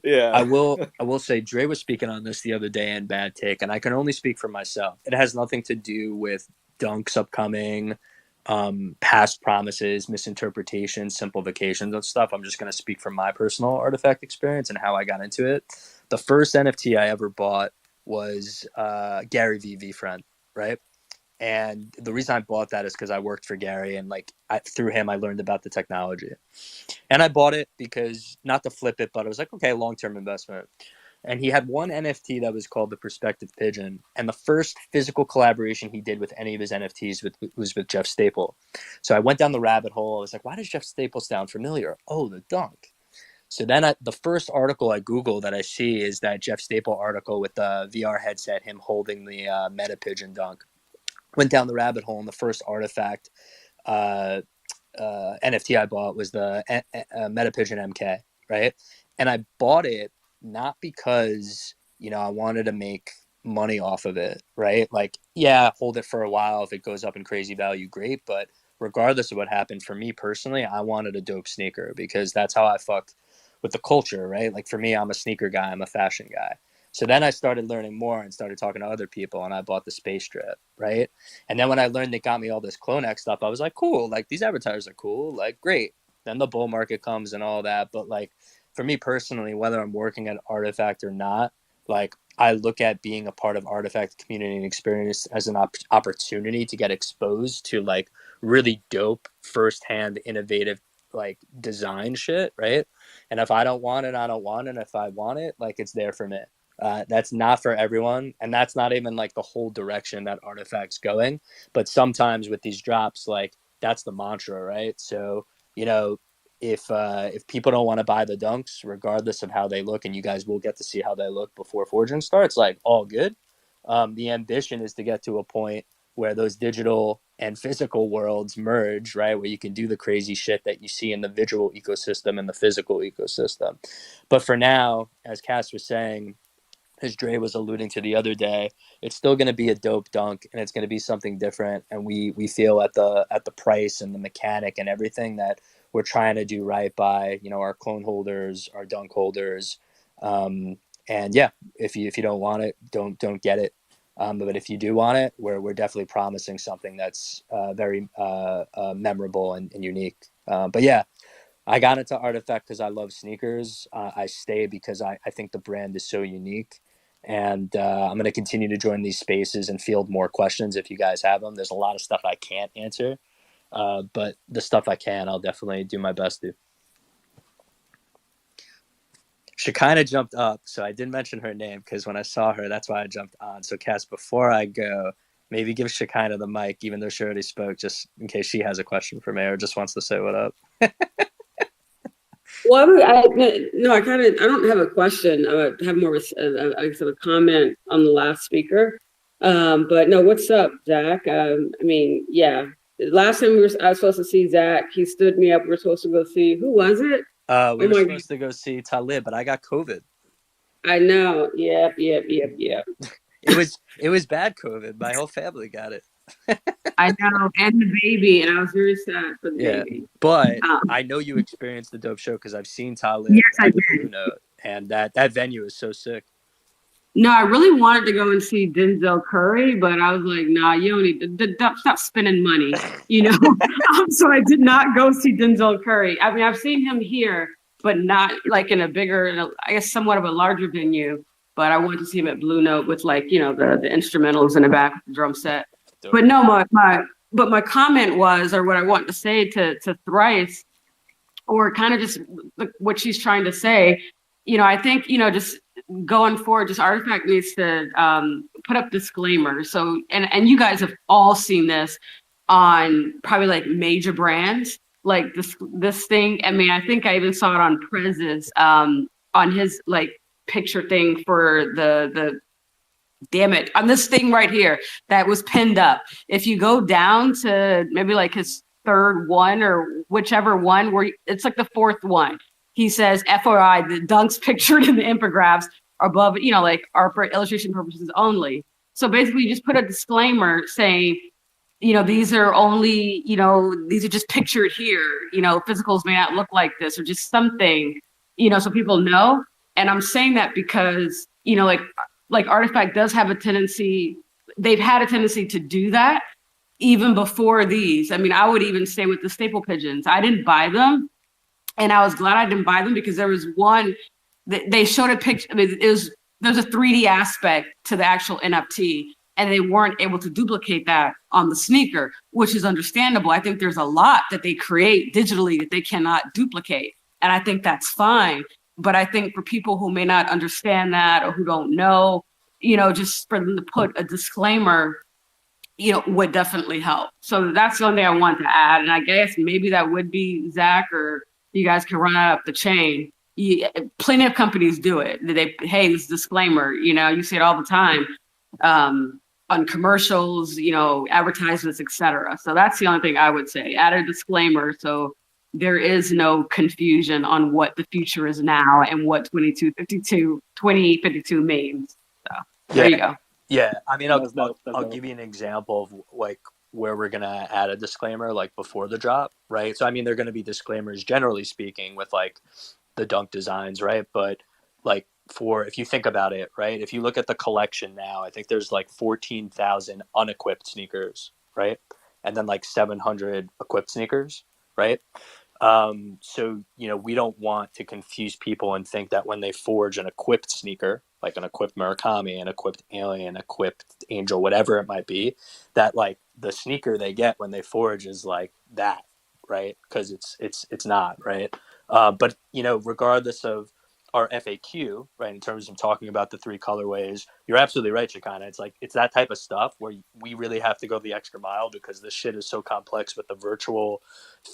yeah. I will say Dre was speaking on this the other day in Bad Take, and I can only speak for myself. It has nothing to do with dunks upcoming, past promises, misinterpretations, simplifications and stuff. I'm just going to speak from my personal Artifact experience and how I got into it. The first NFT I ever bought was Gary V Friend, right? And the reason I bought that is because I worked for Gary, and through him I learned about the technology. And I bought it because, not to flip it, but I was like, okay, long-term investment. And he had one NFT that was called the Perspective Pigeon. And the first physical collaboration he did with any of his NFTs was with Jeff Staple. So I went down the rabbit hole. I was like, why does Jeff Staple sound familiar? Oh, the dunk. So then the first article I Googled that I see is that Jeff Staple article with the VR headset, him holding the Meta Pigeon dunk. Went down the rabbit hole, and the first Artifact NFT I bought was the MetaPigeon MK, right? And I bought it not because, I wanted to make money off of it, right? Like, yeah, hold it for a while. If it goes up in crazy value, great. But regardless of what happened, for me personally, I wanted a dope sneaker because that's how I fucked with the culture, right? Like, for me, I'm a sneaker guy. I'm a fashion guy. So then I started learning more and started talking to other people, and I bought the Space Drip, right? And then when I learned they got me all this CloneX stuff, I was like, cool, like these advertisers are cool, like great. Then the bull market comes and all that. But like for me personally, whether I'm working at Artifact or not, like I look at being a part of Artifact community and experience as an opportunity to get exposed to like really dope, firsthand, innovative like design shit, right? And if I don't want it, I don't want it. And if I want it, like it's there for me. That's not for everyone, and that's not even like the whole direction that Artifact's going. But sometimes with these drops, like that's the mantra, right? So if people don't want to buy the dunks, regardless of how they look, and you guys will get to see how they look before forging starts, like all good. The ambition is to get to a point where those digital and physical worlds merge, right? Where you can do the crazy shit that you see in the visual ecosystem and the physical ecosystem. But for now, as Cass was saying, as Dre was alluding to the other day, it's still going to be a dope dunk, and it's going to be something different. And we feel at the price and the mechanic and everything that we're trying to do right by our clone holders, our dunk holders, and yeah, if you don't want it, don't get it. But if you do want it, we're definitely promising something that's very memorable and unique. But yeah, I got into Artifact because I love sneakers. I stay because I think the brand is so unique. And I'm going to continue to join these spaces and field more questions if you guys have them. There's a lot of stuff I can't answer, but the stuff I can, I'll definitely do my best to. She kind of jumped up, so I didn't mention her name because when I saw her, that's why I jumped on. So, Cass, before I go, maybe give Shekinah the mic, even though she already spoke, just in case she has a question for me or just wants to say what up. Well, I don't have a question. I have more of a comment on the last speaker. But no, what's up, Zach? Last time I was supposed to see Zach. He stood me up. We were supposed to go see, who was it? We were supposed to go see Talib, but I got COVID. I know. Yep. It was bad COVID. My whole family got it. I know, and the baby, and I was very sad for the baby. But I know you experienced the dope show because I've seen Talib Yes, I at the did. Blue Note, and that venue is so sick. No, I really wanted to go and see Denzel Curry, but I was like, nah, you don't need to stop spending money, you know? So I did not go see Denzel Curry. I mean, I've seen him here, but not like in a bigger, I guess somewhat of a larger venue. But I wanted to see him at Blue Note with like, you know, the instrumentals in the back, the drum set. Dope. But no, my comment was, or what I want to say to Thrice, or kind of just what she's trying to say, you know, I think, you know, just going forward, just Artifact needs to put up disclaimers. So, and you guys have all seen this on probably like major brands, like this thing. I mean, I think I even saw it on Prez's on his like picture thing for the damn it, on this thing right here that was pinned up. If you go down to maybe like his third one or whichever one, where it's like the fourth one, he says FYI, the dunks pictured in the infographs above, you know, like are for illustration purposes only. So basically you just put a disclaimer saying, you know, these are only, you know, these are just pictured here, you know, physicals may not look like this, or just something, you know, so people know. And I'm saying that because, you know, like Artifact does have a tendency, they've had a tendency to do that even before these. I mean, I would even say with the staple pigeons, I didn't buy them. And I was glad I didn't buy them because there was one, they showed a picture, I mean, there's a 3D aspect to the actual NFT, and they weren't able to duplicate that on the sneaker, which is understandable. I think there's a lot that they create digitally that they cannot duplicate. And I think that's fine. But I think for people who may not understand that or who don't know, you know, just for them to put a disclaimer, you know, would definitely help. So that's the only thing I want to add. And I guess maybe that would be Zach, or you guys can run up the chain. Plenty of companies do it. Hey, this disclaimer, you know, you see it all the time on commercials, you know, advertisements, etc. So that's the only thing I would say. Add a disclaimer so there is no confusion on what the future is now and what 2052 means. So there you go. Yeah, I mean, I'll give you an example of like where we're gonna add a disclaimer like before the drop, right? So I mean, they're gonna be disclaimers generally speaking with like the dunk designs, right? But like if you think about it, right? If you look at the collection now, I think there's like 14,000 unequipped sneakers, right? And then like 700 equipped sneakers, right? So, you know, we don't want to confuse people and think that when they forge an equipped sneaker, like an equipped Murakami, an equipped Alien, equipped Angel, whatever it might be, that like the sneaker they get when they forge is like that, right? Because it's not, right? But, you know, regardless of our FAQ, right, in terms of talking about the three colorways, you're absolutely right, Chicana. It's like, it's that type of stuff where we really have to go the extra mile because this shit is so complex with the virtual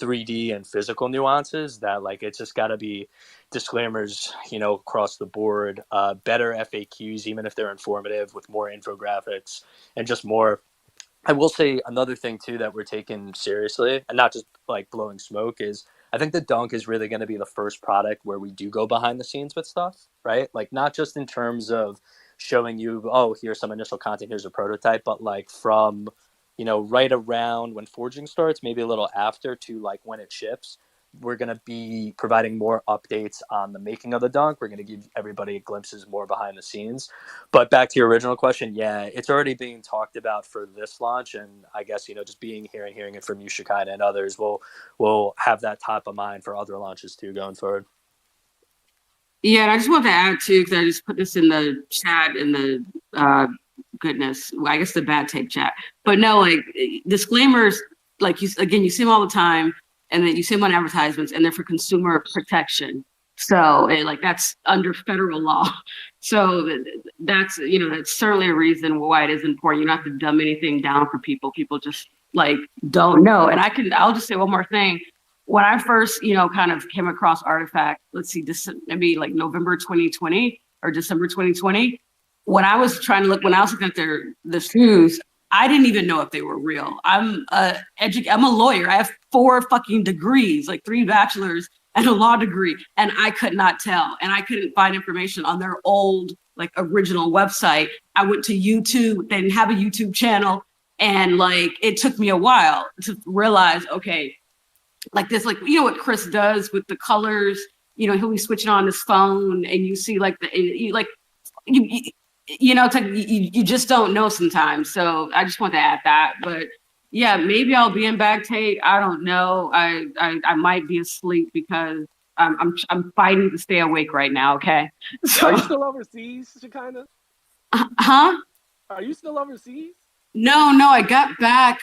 3D and physical nuances that like it's just got to be disclaimers, you know, across the board, better FAQs, even if they're informative, with more infographics and just more. I will say another thing too that we're taking seriously, and not just like blowing smoke, is I think the Dunk is really going to be the first product where we do go behind the scenes with stuff, right? Like not just in terms of showing you, oh, here's some initial content, here's a prototype, but like from, you know, right around when forging starts, maybe a little after to like when it ships, we're going to be providing more updates on the making of the Dunk. We're going to give everybody glimpses more behind the scenes. But back to your original question, yeah, it's already being talked about for this launch. And I guess, you know, just being here and hearing it from you, Shekinah, and others, we'll have that top of mind for other launches too going forward. Yeah, and I just want to add too, because I just put this in the chat in the I guess the bad tape chat. But no, like disclaimers, like you see them all the time. And then you see them on advertisements, and they're for consumer protection. So, like that's under federal law. So that's, you know, that's certainly a reason why it is important. You don't have to dumb anything down for people. People just like don't know. And I'll just say one more thing. When I first, you know, kind of came across Artifact, let's see, maybe like November 2020 or December 2020. When I was looking at the shoes, I didn't even know if they were real. I'm a lawyer. I have 4 fucking degrees, like 3 bachelors and a law degree, and I could not tell. And I couldn't find information on their old like original website. I went to YouTube. They didn't have a YouTube channel. And like, it took me a while to realize, okay, like this, like, you know what Chris does with the colors, you know, he'll be switching on his phone and you see like you know, it's like you just don't know sometimes. So I just want to add that, but yeah, maybe I'll be in bag take. I don't know. I might be asleep because I'm fighting to stay awake right now. Okay. So, are you still overseas, Shekinah? Huh? Are you still overseas? No, I got back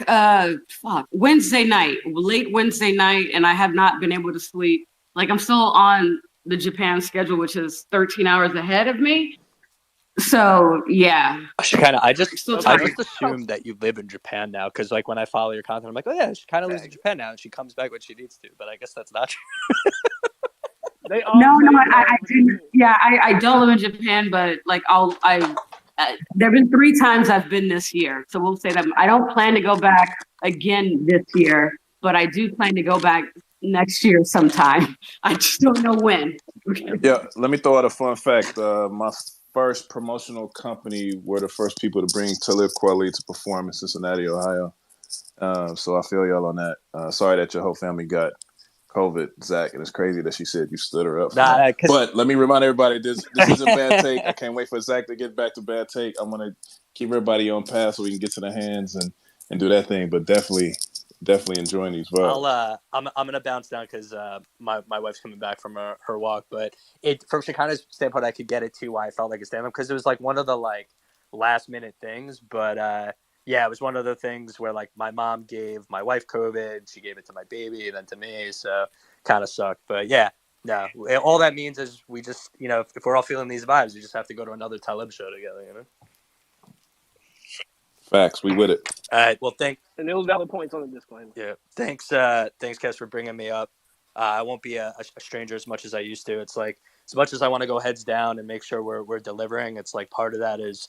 Wednesday night, late Wednesday night, and I have not been able to sleep. Like I'm still on the Japan schedule, which is 13 hours ahead of me. So yeah. I just Still tired. assumed that you live in Japan now, because like when I follow your content, I'm like, oh yeah, she kind of lives in Japan now, and she comes back when she needs to. But I guess that's not true. They all No, I do. Yeah, I don't live in Japan, but like there've been 3 times I've been this year, so we'll say that I don't plan to go back again this year, but I do plan to go back next year sometime. I just don't know when. Yeah, let me throw out a fun fact. My first promotional company were the first people to bring Talib Kweli to perform in Cincinnati, Ohio. So I feel y'all on that. Sorry that your whole family got COVID, Zach, and it's crazy that she said you stood her up for that. But let me remind everybody, this is a bad take. I can't wait for Zach to get back to bad take. I'm gonna keep everybody on pass so we can get to the hands and do that thing. But definitely enjoying these vibes. I'm gonna bounce down because my wife's coming back from her walk. But from Shekinah's standpoint, I could get it too. Why I felt like a stand up, because it was like one of the like last minute things. But yeah, it was one of the things where like my mom gave my wife COVID, she gave it to my baby, and then to me, so kind of sucked. But yeah, no, all that means is we just, you know, if we're all feeling these vibes, we just have to go to another Talib show together, you know. Facts, we with it. All right, well, and there was valid points on the disclaimer. Yeah, thanks, Kes, for bringing me up. I won't be a stranger as much as I used to. It's like as much as I want to go heads down and make sure we're delivering. It's like part of that is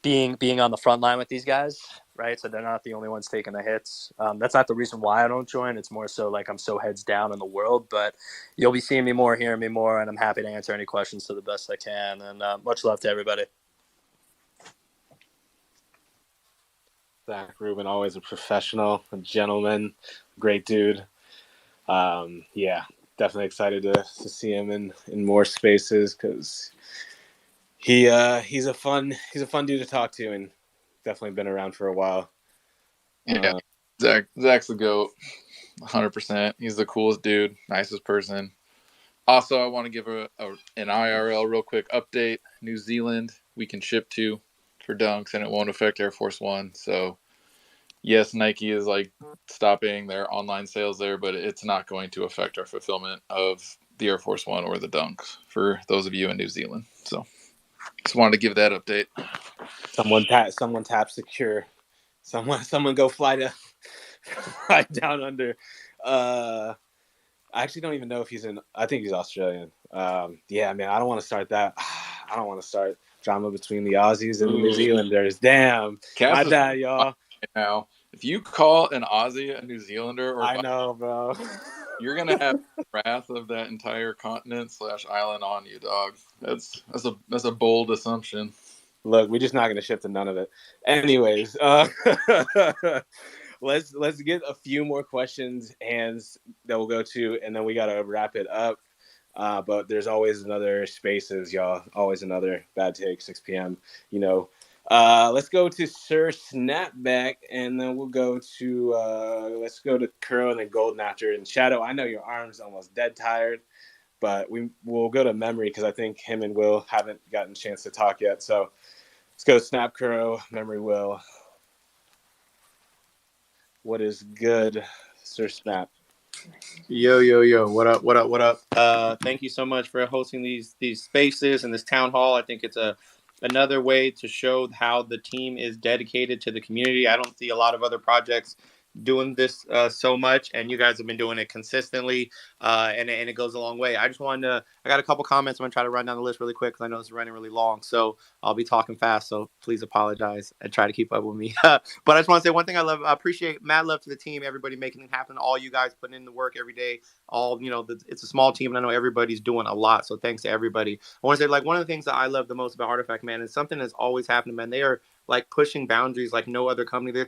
being on the front line with these guys, right? So they're not the only ones taking the hits. That's not the reason why I don't join. It's more so like I'm so heads down in the world. But you'll be seeing me more, hearing me more, and I'm happy to answer any questions to the best I can. And much love to everybody. Zach Rubin, always a professional, a gentleman, great dude. Yeah, definitely excited to see him in more spaces because he's a fun dude to talk to and definitely been around for a while. Yeah, Zach's the GOAT, 100%. He's the coolest dude, nicest person. Also, I want to give an IRL real quick update. New Zealand, we can ship to for dunks, and it won't affect Air Force One. So, yes, Nike is like stopping their online sales there, but it's not going to affect our fulfillment of the Air Force One or the dunks for those of you in New Zealand. So, just wanted to give that update. Someone tap secure. Someone go fly down under. I actually don't even know if he's in. I think he's Australian. Yeah, man, I don't want to start that. I don't want to start drama between the Aussies and the New Zealanders. Damn, my bad, y'all. Now, if you call an Aussie a New Zealander, I know, bro, you're gonna have the wrath of that entire continent / island on you, dog. That's a bold assumption. Look, we're just not gonna ship to none of it. Anyways, let's get a few more questions hands that we'll go to, and then we gotta wrap it up. But there's always another spaces, y'all. Always another bad take, 6 p.m. You know. Let's go to Sir Snapback, and then we'll go to let's go to Kuro and then Golden After. And Shadow, I know your arm's almost dead tired, but we'll go to Memory because I think him and Will haven't gotten a chance to talk yet. So let's go Snap Kuro, Memory Will. What is good, Sir Snap? Yo, what up? Thank you so much for hosting these spaces and this town hall. I think it's another way to show how the team is dedicated to the community. I don't see a lot of other projects doing this so much, and you guys have been doing it consistently, and it goes a long way. I got a couple comments. I'm gonna try to run down the list really quick because I know it's running really long, so I'll be talking fast. So please apologize and try to keep up with me. But I just want to say one thing. I appreciate mad love to the team, everybody making it happen, all you guys putting in the work every day. It's a small team, and I know everybody's doing a lot. So thanks to everybody. I want to say, like, one of the things that I love the most about Artifact, man, is something that's always happening, man. They are like pushing boundaries like no other company. They're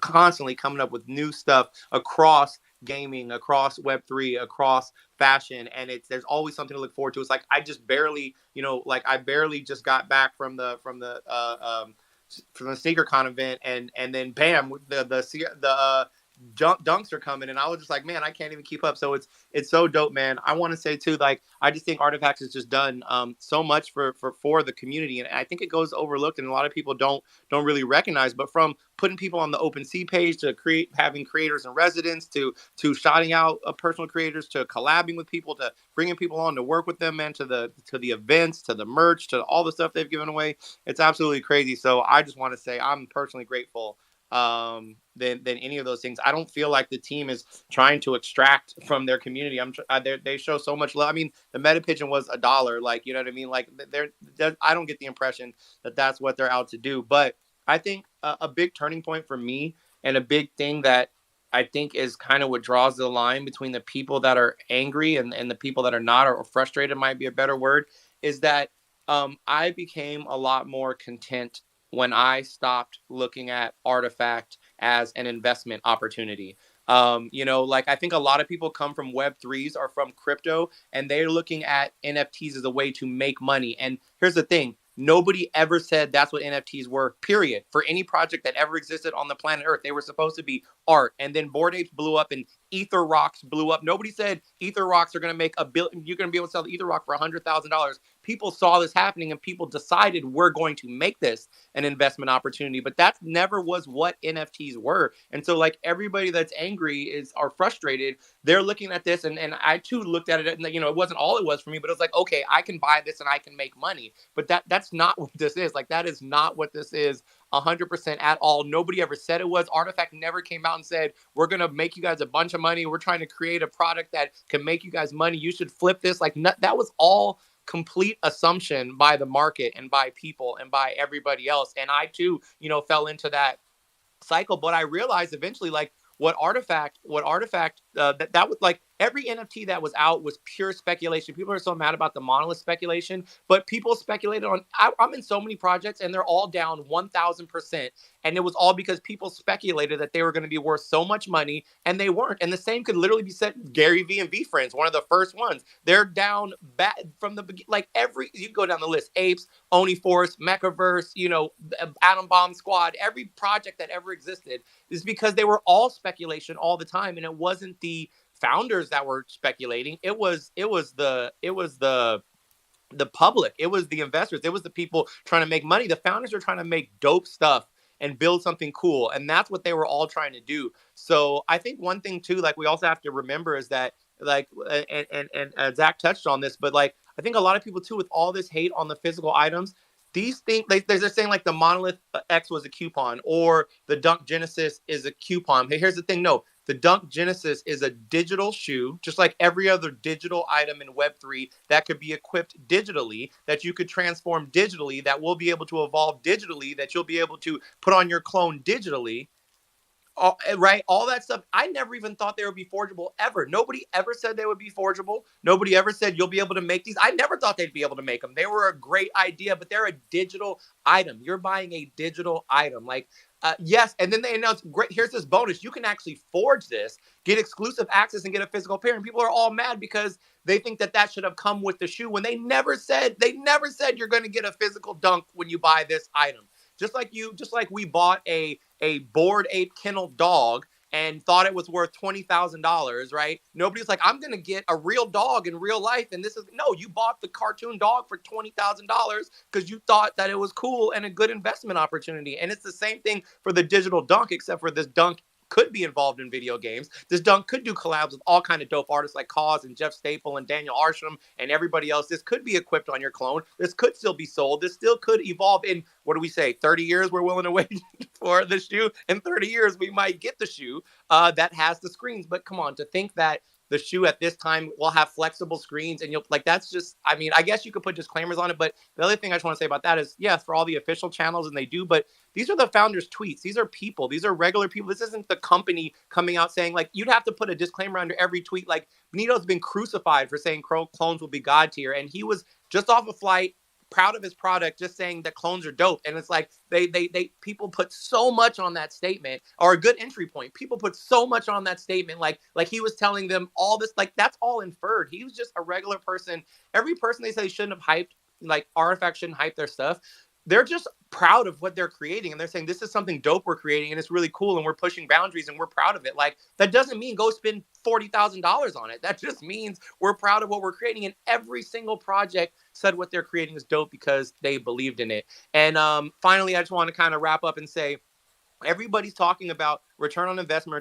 constantly coming up with new stuff across gaming, across Web3, across fashion, and there's always something to look forward to. It's like I just barely, I barely just got back from the SneakerCon event, and then bam, the dunks are coming, and I was just like, man, I can't even keep up. So it's so dope, man. I want to say too, like, I just think Artifact has just done so much for the community, and I think it goes overlooked, and a lot of people don't really recognize. But from putting people on the OpenSea page to having creators in residence to shouting out personal creators to collabing with people to bringing people on to work with them, man, to the events, to the merch, to all the stuff they've given away, it's absolutely crazy. So I just want to say I'm personally grateful than any of those things. I don't feel like the team is trying to extract from their community. They show so much love. I mean, the meta pigeon was $1. Like, you know what I mean? Like, I don't get the impression that that's what they're out to do. But I think a big turning point for me, and a big thing that I think is kind of what draws the line between the people that are angry and the people that are not, or frustrated might be a better word, is that I became a lot more content when I stopped looking at Artifact as an investment opportunity. Like, I think a lot of people come from Web3s or from crypto, and they're looking at NFTs as a way to make money. And here's the thing. Nobody ever said that's what NFTs were, period. For any project that ever existed on the planet Earth, they were supposed to be art. And then Bored Apes blew up and Ether Rocks blew up. Nobody said Ether Rocks are going to make $1 billion. You're going to be able to sell the Ether Rock for $100,000. People saw this happening, and people decided we're going to make this an investment opportunity. But that never was what NFTs were. And so, like, everybody that's angry are frustrated. They're looking at this, and I too looked at it, and it wasn't all it was for me, but it was like, okay, I can buy this and I can make money. But that's not what this is. Like, that is not what this is 100% at all. Nobody ever said it was. Artifact never came out and said, we're going to make you guys a bunch of money. We're trying to create a product that can make you guys money. You should flip this. Like, that was all complete assumption by the market and by people and by everybody else. And I too, fell into that cycle. But I realized eventually, like, what Artifact that was like, every NFT that was out was pure speculation. People are so mad about the monolith speculation, but people speculated on. I'm in so many projects, and they're all down 1,000%, and it was all because people speculated that they were going to be worth so much money, and they weren't. And the same could literally be said. Gary V and V Friends, one of the first ones, they're down from the beginning. Like, you go down the list: Apes, Oniforce, Mechaverse, Atom Bomb Squad, every project that ever existed, is because they were all speculation all the time, and it wasn't the founders that were speculating. It was the public. It was the investors. It was the people trying to make money. The founders are trying to make dope stuff and build something cool, and that's what they were all trying to do. So I think one thing too, like, we also have to remember is that, like, and Zach touched on this, but, like, I think a lot of people too, with all this hate on the physical items, these things, they're saying, like, the Monolith X was a coupon, or the Dunk Genesis is a coupon. Hey, here's the thing. No, the Dunk Genesis is a digital shoe, just like every other digital item in Web3 that could be equipped digitally, that you could transform digitally, that will be able to evolve digitally, that you'll be able to put on your clone digitally. Right? All that stuff. I never even thought they would be forgeable ever. Nobody ever said they would be forgeable. Nobody ever said you'll be able to make these. I never thought they'd be able to make them. They were a great idea, but they're a digital item. You're buying a digital item. Like, yes. And then they announced, great, here's this bonus. You can actually forge this, get exclusive access, and get a physical pair. And people are all mad because they think that should have come with the shoe, when they never said you're going to get a physical dunk when you buy this item. Just like we bought a Bored Ape kennel dog and thought it was worth $20,000, right? Nobody's like, I'm going to get a real dog in real life. And you bought the cartoon dog for $20,000 because you thought that it was cool and a good investment opportunity. And it's the same thing for the digital dunk, except for this dunk could be involved in video games. This dunk could do collabs with all kind of dope artists like Cause and Jeff Staple and Daniel Arsham and everybody else. This could be equipped on your clone. This could still be sold. This still could evolve in, what do we say, 30 years we're willing to wait for the shoe. In 30 years, we might get the shoe that has the screens. But come on, to think that the shoe at this time will have flexible screens and you'll like, that's just, I mean, I guess you could put disclaimers on it, but the other thing I just want to say about that is, yes, for all the official channels, and they do, but these are the founders' tweets. These are people. These are regular people. This isn't the company coming out saying, like, you'd have to put a disclaimer under every tweet. Like, Benito's been crucified for saying clones will be God tier, and he was just off a flight, proud of his product, just saying that clones are dope. And it's like they people put so much on that statement, or a good entry point. People put so much on that statement, like he was telling them all this, like that's all inferred. He was just a regular person. Every person they say shouldn't have hyped, like Artifact shouldn't hype their stuff. They're just proud of what they're creating, and they're saying this is something dope we're creating, and it's really cool, and we're pushing boundaries, and we're proud of it. Like, that doesn't mean go spend $40,000 on it. That just means we're proud of what we're creating, and every single project said what they're creating is dope because they believed in it. And finally, I just want to kind of wrap up and say, everybody's talking about return on investment.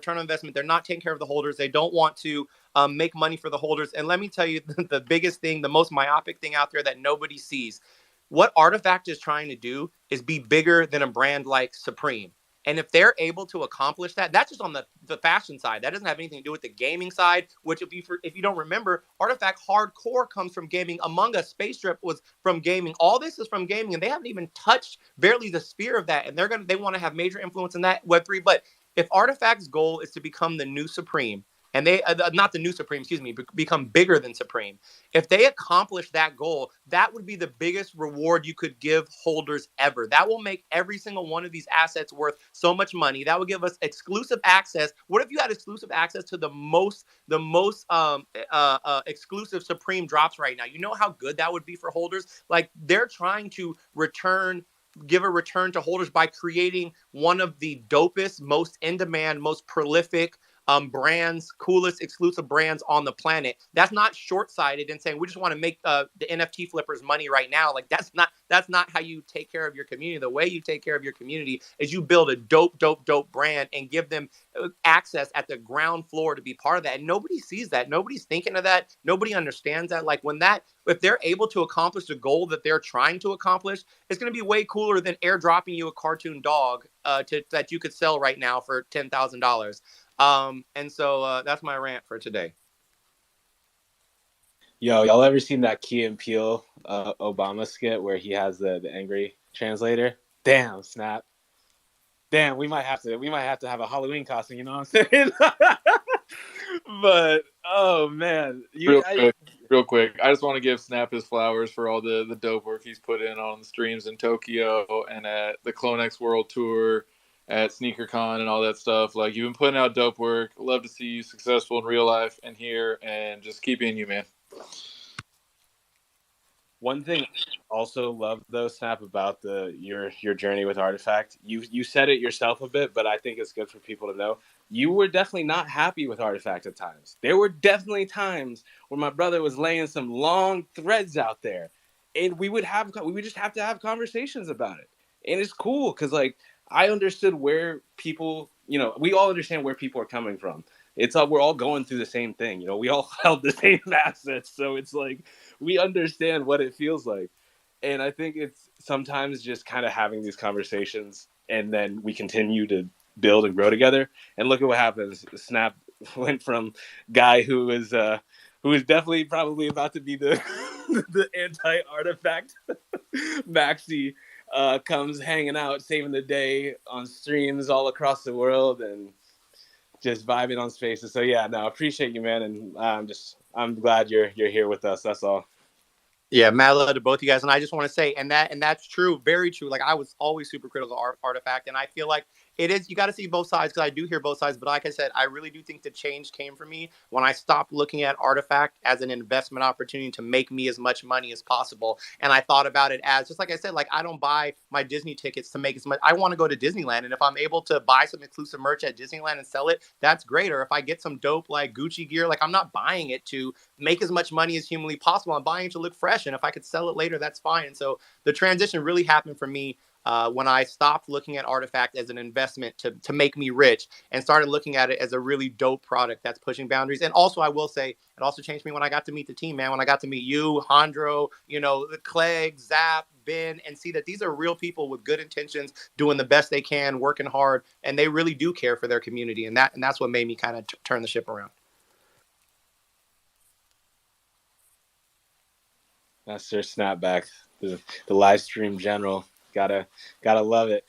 They're not taking care of the holders. They don't want to make money for the holders. And let me tell you, the biggest thing, the most myopic thing out there that nobody sees, what Artifact is trying to do is be bigger than a brand like Supreme. And if they're able to accomplish that, that's just on the fashion side. That doesn't have anything to do with the gaming side, which if you don't remember, Artifact hardcore comes from gaming. Among Us, Space Trip was from gaming. All this is from gaming, and they haven't even touched barely the sphere of that. And they want to have major influence in that Web3. But if Artifact's goal is to become the new Supreme, and they not the new Supreme, excuse me, become bigger than Supreme. If they accomplish that goal, that would be the biggest reward you could give holders ever. That will make every single one of these assets worth so much money. That would give us exclusive access. What if you had exclusive access to the most exclusive Supreme drops right now? You know how good that would be for holders? Like, they're trying to give a return to holders by creating one of the dopest, most in-demand, most prolific brands, coolest exclusive brands on the planet. That's not short-sighted and saying we just want to make the NFT flippers money right now. Like, that's not how you take care of your community. The way you take care of your community is you build a dope brand and give them access at the ground floor to be part of that. And nobody sees that. Nobody's thinking of that. Nobody understands that. Like, if they're able to accomplish the goal that they're trying to accomplish, it's going to be way cooler than airdropping you a cartoon dog that you could sell right now for $10,000. And so that's my rant for today. Yo, y'all ever seen that Key and Peele Obama skit where he has the angry translator? Damn, snap. Damn, we might have to have a Halloween costume, you know what I'm saying? But oh man. Real quick. I just want to give Snap his flowers for all the dope work he's put in on the streams in Tokyo and at the CloneX World Tour, at SneakerCon and all that stuff. Like, you've been putting out dope work. Love to see you successful in real life and here, and just keep being you, man. One thing I also love though, Snap, about your journey with Artifact, you said it yourself a bit, but I think it's good for people to know. You were definitely not happy with Artifact at times. There were definitely times where my brother was laying some long threads out there, and we would just have to have conversations about it. And it's cool because, like, I understood where people, we all understand where people are coming from. We're all going through the same thing. We all held the same assets. So it's like, we understand what it feels like. And I think it's sometimes just kind of having these conversations, and then we continue to build and grow together. And look at what happens. Snap went from guy who is definitely probably about to be the the anti-Artifact Maxi, comes hanging out, saving the day on streams all across the world and just vibing on Spaces. So yeah, no, I appreciate you, man, and I'm glad you're here with us. That's all. Yeah, mad love to both you guys, and I just want to say, and that's true, very true. Like, I was always super critical of Artifact, and I feel like it is. You got to see both sides, because I do hear both sides. But like I said, I really do think the change came for me when I stopped looking at Artifact as an investment opportunity to make me as much money as possible, and I thought about it as, just like I said, like, I don't buy my Disney tickets to make as much. I want to go to Disneyland, and if I'm able to buy some exclusive merch at Disneyland and sell it, that's great. Or if I get some dope like Gucci gear, like, I'm not buying it to make as much money as humanly possible. I'm buying it to look fresh, and if I could sell it later, that's fine. And so the transition really happened for me when I stopped looking at Artifact as an investment to make me rich and started looking at it as a really dope product that's pushing boundaries. And also, I will say, it also changed me when I got to meet the team, man. When I got to meet you, Hondro, Clegg, Zap, Ben, and see that these are real people with good intentions, doing the best they can, working hard, and they really do care for their community. And that's what made me kind of turn the ship around. That's their snapback. The live stream general. Gotta love it.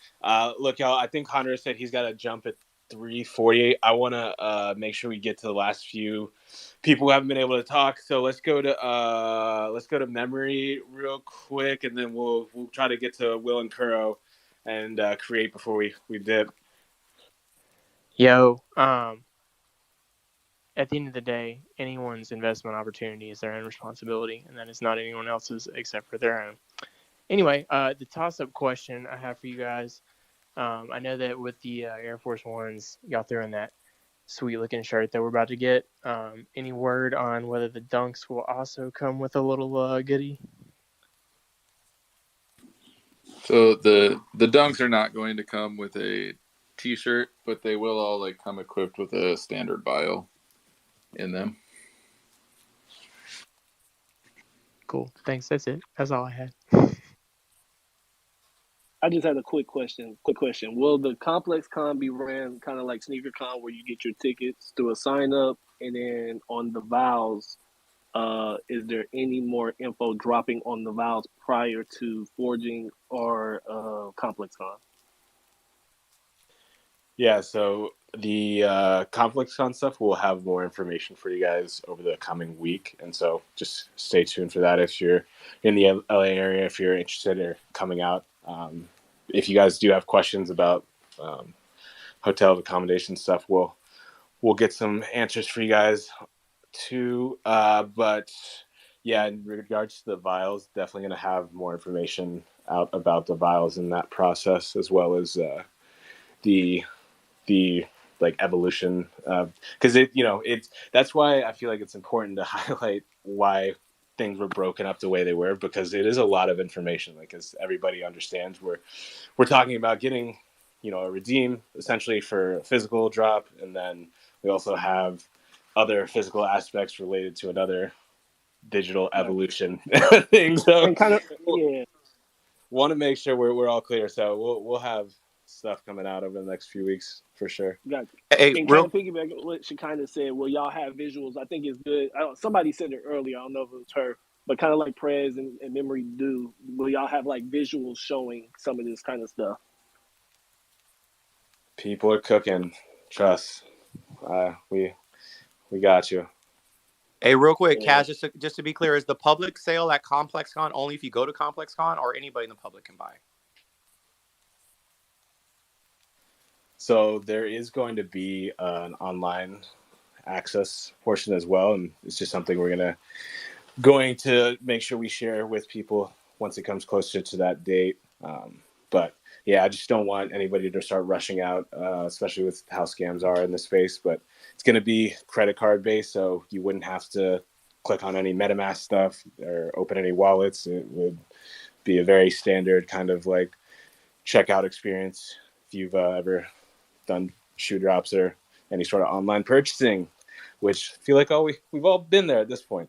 Look, y'all, I think Hunter said he's got to jump at 3:48. I want to make sure we get to the last few people who haven't been able to talk. So let's go to memory real quick, and then we'll try to get to Will and Kuro and create before we dip. Yo, at the end of the day, anyone's investment opportunity is their own responsibility, and that is not anyone else's except for their own. Anyway, the toss-up question I have for you guys, I know that with the Air Force Ones, y'all throwing that sweet-looking shirt that we're about to get. Any word on whether the Dunks will also come with a little goodie? So the Dunks are not going to come with a T-shirt, but they will all come equipped with a standard bio in them. Cool. Thanks. That's it. That's all I had. I just had a quick question. Will the Complex Con be ran kind of like Sneaker Con, where you get your tickets through a sign up, and then on the Vows, is there any more info dropping on the Vows prior to Forging or Complex Con? Yeah, so the Complex Con stuff, we'll have more information for you guys over the coming week. And so just stay tuned for that if you're in the LA area, if you're interested in coming out. If you guys do have questions about hotel accommodation stuff, we'll get some answers for you guys too. But yeah, in regards to the vials, definitely going to have more information out about the vials in that process, as well as the evolution, because that's why I feel like it's important to highlight why things were broken up the way they were, because it is a lot of information. As everybody understands, we're talking about getting a redeem essentially for a physical drop, and then we also have other physical aspects related to another digital evolution thing. So and kind of want to make sure we're all clear. So we'll have stuff coming out over the next few weeks for sure. Gotcha. Hey, and kind of piggyback on what she kind of said, will y'all have visuals? I think it's good. Somebody said it earlier. I don't know if it was her, but kind of like Prez and Memory do. Will y'all have visuals showing some of this kind of stuff? People are cooking. Trust. We got you. Hey, real quick, Kaz, just to be clear, is the public sale at ComplexCon only if you go to ComplexCon, or anybody in the public can buy? So there is going to be an online access portion as well, and it's just something we're going to make sure we share with people once it comes closer to that date. But yeah, I just don't want anybody to start rushing out, especially with how scams are in the space. But it's going to be credit card based, so you wouldn't have to click on any MetaMask stuff or open any wallets. It would be a very standard kind of checkout experience if you've ever done shoe drops or any sort of online purchasing, which I feel like we've all been there at this point.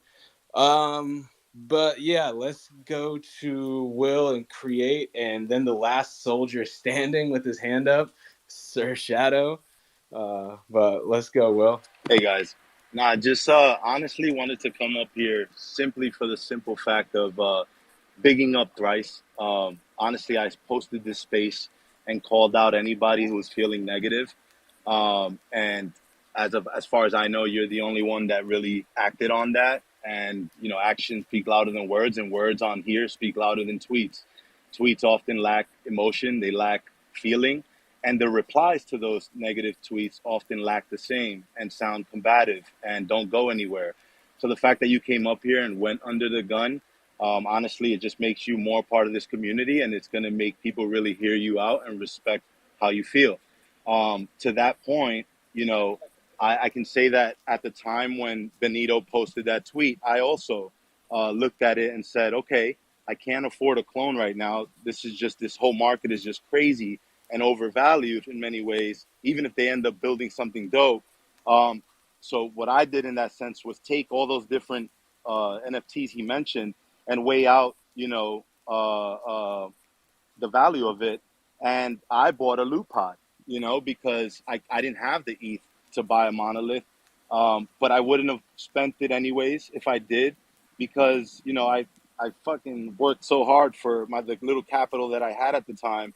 But yeah, let's go to Will and create, and then the last soldier standing with his hand up, Sir Shadow. But let's go, Will. Hey guys, I just honestly wanted to come up here simply for the simple fact of bigging up Thrice. Honestly, I posted this space and called out anybody who was feeling negative. And as far as I know, you're the only one that really acted on that. And actions speak louder than words, and words on here speak louder than tweets. Tweets often lack emotion; they lack feeling, and the replies to those negative tweets often lack the same and sound combative and don't go anywhere. So the fact that you came up here and went under the gun, honestly, it just makes you more part of this community, and it's going to make people really hear you out and respect how you feel. To that point, I can say that at the time when Benito posted that tweet, I also looked at it and said, okay, I can't afford a clone right now. This whole market is just crazy and overvalued in many ways, even if they end up building something dope. So what I did in that sense was take all those different NFTs he mentioned and weigh out, the value of it. And I bought a loot pod, because I didn't have the ETH to buy a monolith. But I wouldn't have spent it anyways if I did, because, I fucking worked so hard for the little capital that I had at the time,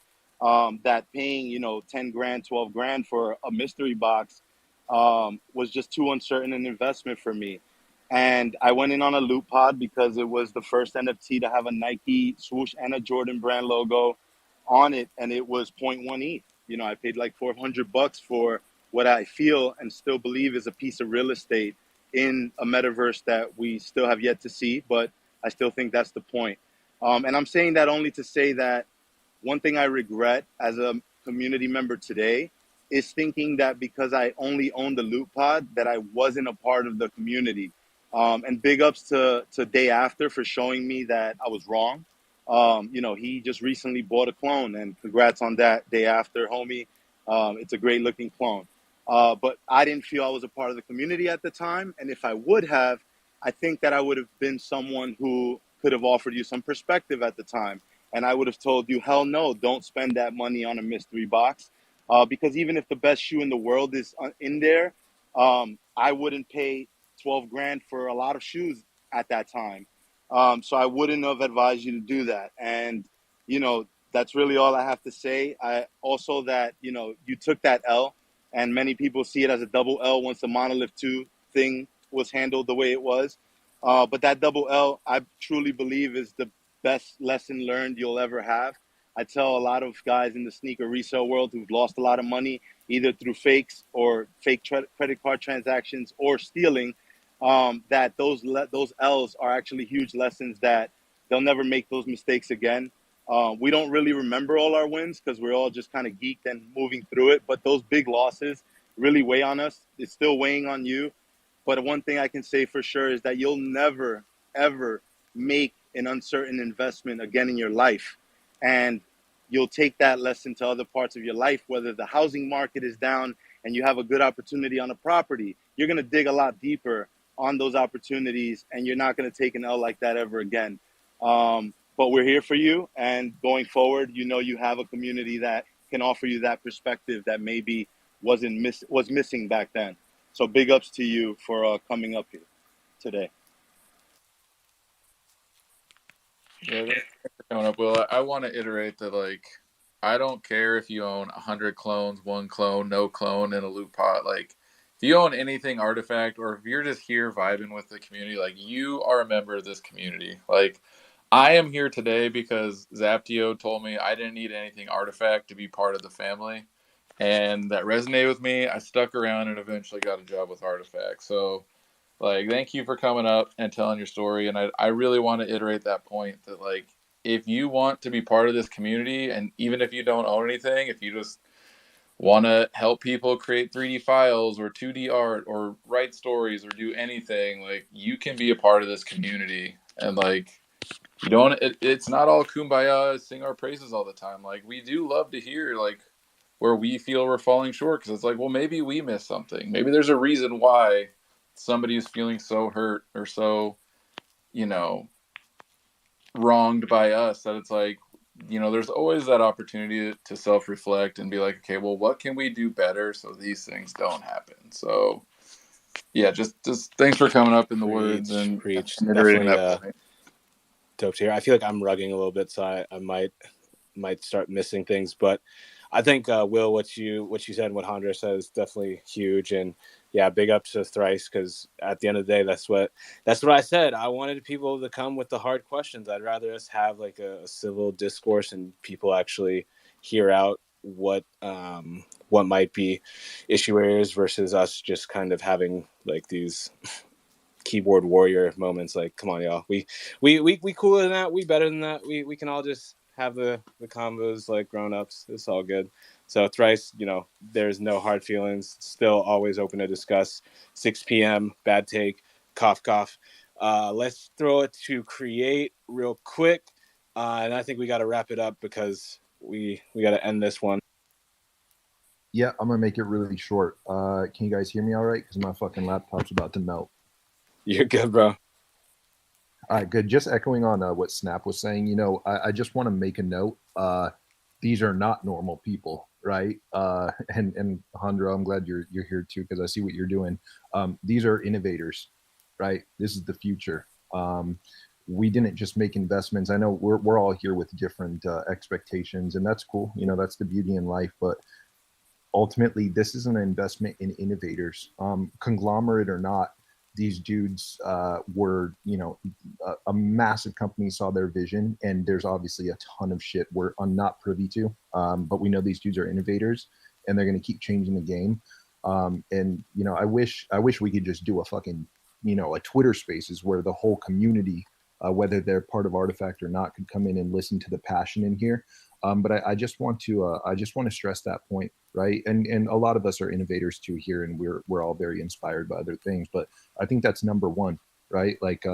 that paying, 10 grand, 12 grand for a mystery box was just too uncertain an investment for me. And I went in on a loot pod because it was the first NFT to have a Nike swoosh and a Jordan brand logo on it, and it was zero point 0.1 ETH. I paid like $400 for what I feel and still believe is a piece of real estate in a metaverse that we still have yet to see, but I still think that's the point. And I'm saying that only to say that one thing I regret as a community member today is thinking that because I only owned the loot pod that I wasn't a part of the community. And big ups to Day After for showing me that I was wrong. He just recently bought a clone, and congrats on that, Day After, homie. It's a great looking clone. But I didn't feel I was a part of the community at the time. And if I would have, I think that I would have been someone who could have offered you some perspective at the time. And I would have told you, hell no, don't spend that money on a mystery box. Because even if the best shoe in the world is in there, I wouldn't pay 12 grand for a lot of shoes at that time. So I wouldn't have advised you to do that. And, that's really all I have to say. I also that, you took that L, and many people see it as a double L once the Monolith 2 thing was handled the way it was. But that double L, I truly believe, is the best lesson learned you'll ever have. I tell a lot of guys in the sneaker resale world who've lost a lot of money, either through fakes or fake credit card transactions or stealing, that those L's are actually huge lessons that they'll never make those mistakes again. We don't really remember all our wins because we're all just kind of geeked and moving through it. But those big losses really weigh on us. It's still weighing on you. But one thing I can say for sure is that you'll never, ever make an uncertain investment again in your life. And you'll take that lesson to other parts of your life, whether the housing market is down and you have a good opportunity on a property. You're going to dig a lot deeper on those opportunities, and you're not going to take an L like that ever again. But we're here for you. And going forward, you have a community that can offer you that perspective that maybe was missing back then. So big ups to you for coming up here today. Yeah, thanks for coming up, Will. I want to iterate that, I don't care if you own 100 clones, one clone, no clone, in a loot pot. If you own anything Artifact, or if you're just here vibing with the community, you are a member of this community. I am here today because Zaptio told me I didn't need anything Artifact to be part of the family, and that resonated with me. I stuck around and eventually got a job with Artifact. So, thank you for coming up and telling your story. And I really want to iterate that point that, if you want to be part of this community, and even if you don't own anything, if you just want to help people create 3D files or 2D art or write stories or do anything, you can be a part of this community. And, you don't, it's not all kumbaya, sing our praises all the time. We do love to hear, where we feel we're falling short, because it's well, maybe we missed something. Maybe there's a reason why somebody is feeling so hurt or so, wronged by us, that it's there's always that opportunity to self-reflect and be okay, well, what can we do better so these things don't happen? So yeah, just thanks for coming up in the words and iterating Definitely that point. dope to hear. I feel like I'm rugging a little bit, so I might start missing things, but I think Will, what you said and what Hondra said is definitely huge. And yeah, big up to Thrice, because at the end of the day, that's what I said. I wanted people to come with the hard questions. I'd rather us have a civil discourse and people actually hear out what might be issue areas versus us just kind of having these keyboard warrior moments. Come on, y'all, we cooler than that, we better than that, we can all just have the combos like grown-ups. It's all good. So Thrice, there's no hard feelings, still always open to discuss. 6 p.m. bad take, cough. Let's throw it to Create real quick. And I think we got to wrap it up because we got to end this one. Yeah, I'm gonna make it really short. Can you guys hear me all right? Because my fucking laptop's about to melt. You're good, bro. All right, good. Just echoing on what Snap was saying, you know, I just want to make a note. These are not normal people, right? And Alejandro, I'm glad you're here too because I see what you're doing. These are innovators, right? This is the future. We didn't just make investments. I know we're all here with different expectations, and that's cool. You know, that's the beauty in life, but ultimately this is an investment in innovators, conglomerate or not. These dudes were, you know, a massive company saw their vision, and there's obviously a ton of shit I'm not privy to, but we know these dudes are innovators and they're going to keep changing the game. And you know, I wish we could just do a fucking, you know, a Twitter Spaces where the whole community, whether they're part of Artifact or not, could come in and listen to the passion in here. But I just want to stress that point, right? And a lot of us are innovators too here, and we're all very inspired by other things. But I think that's number one, right? Like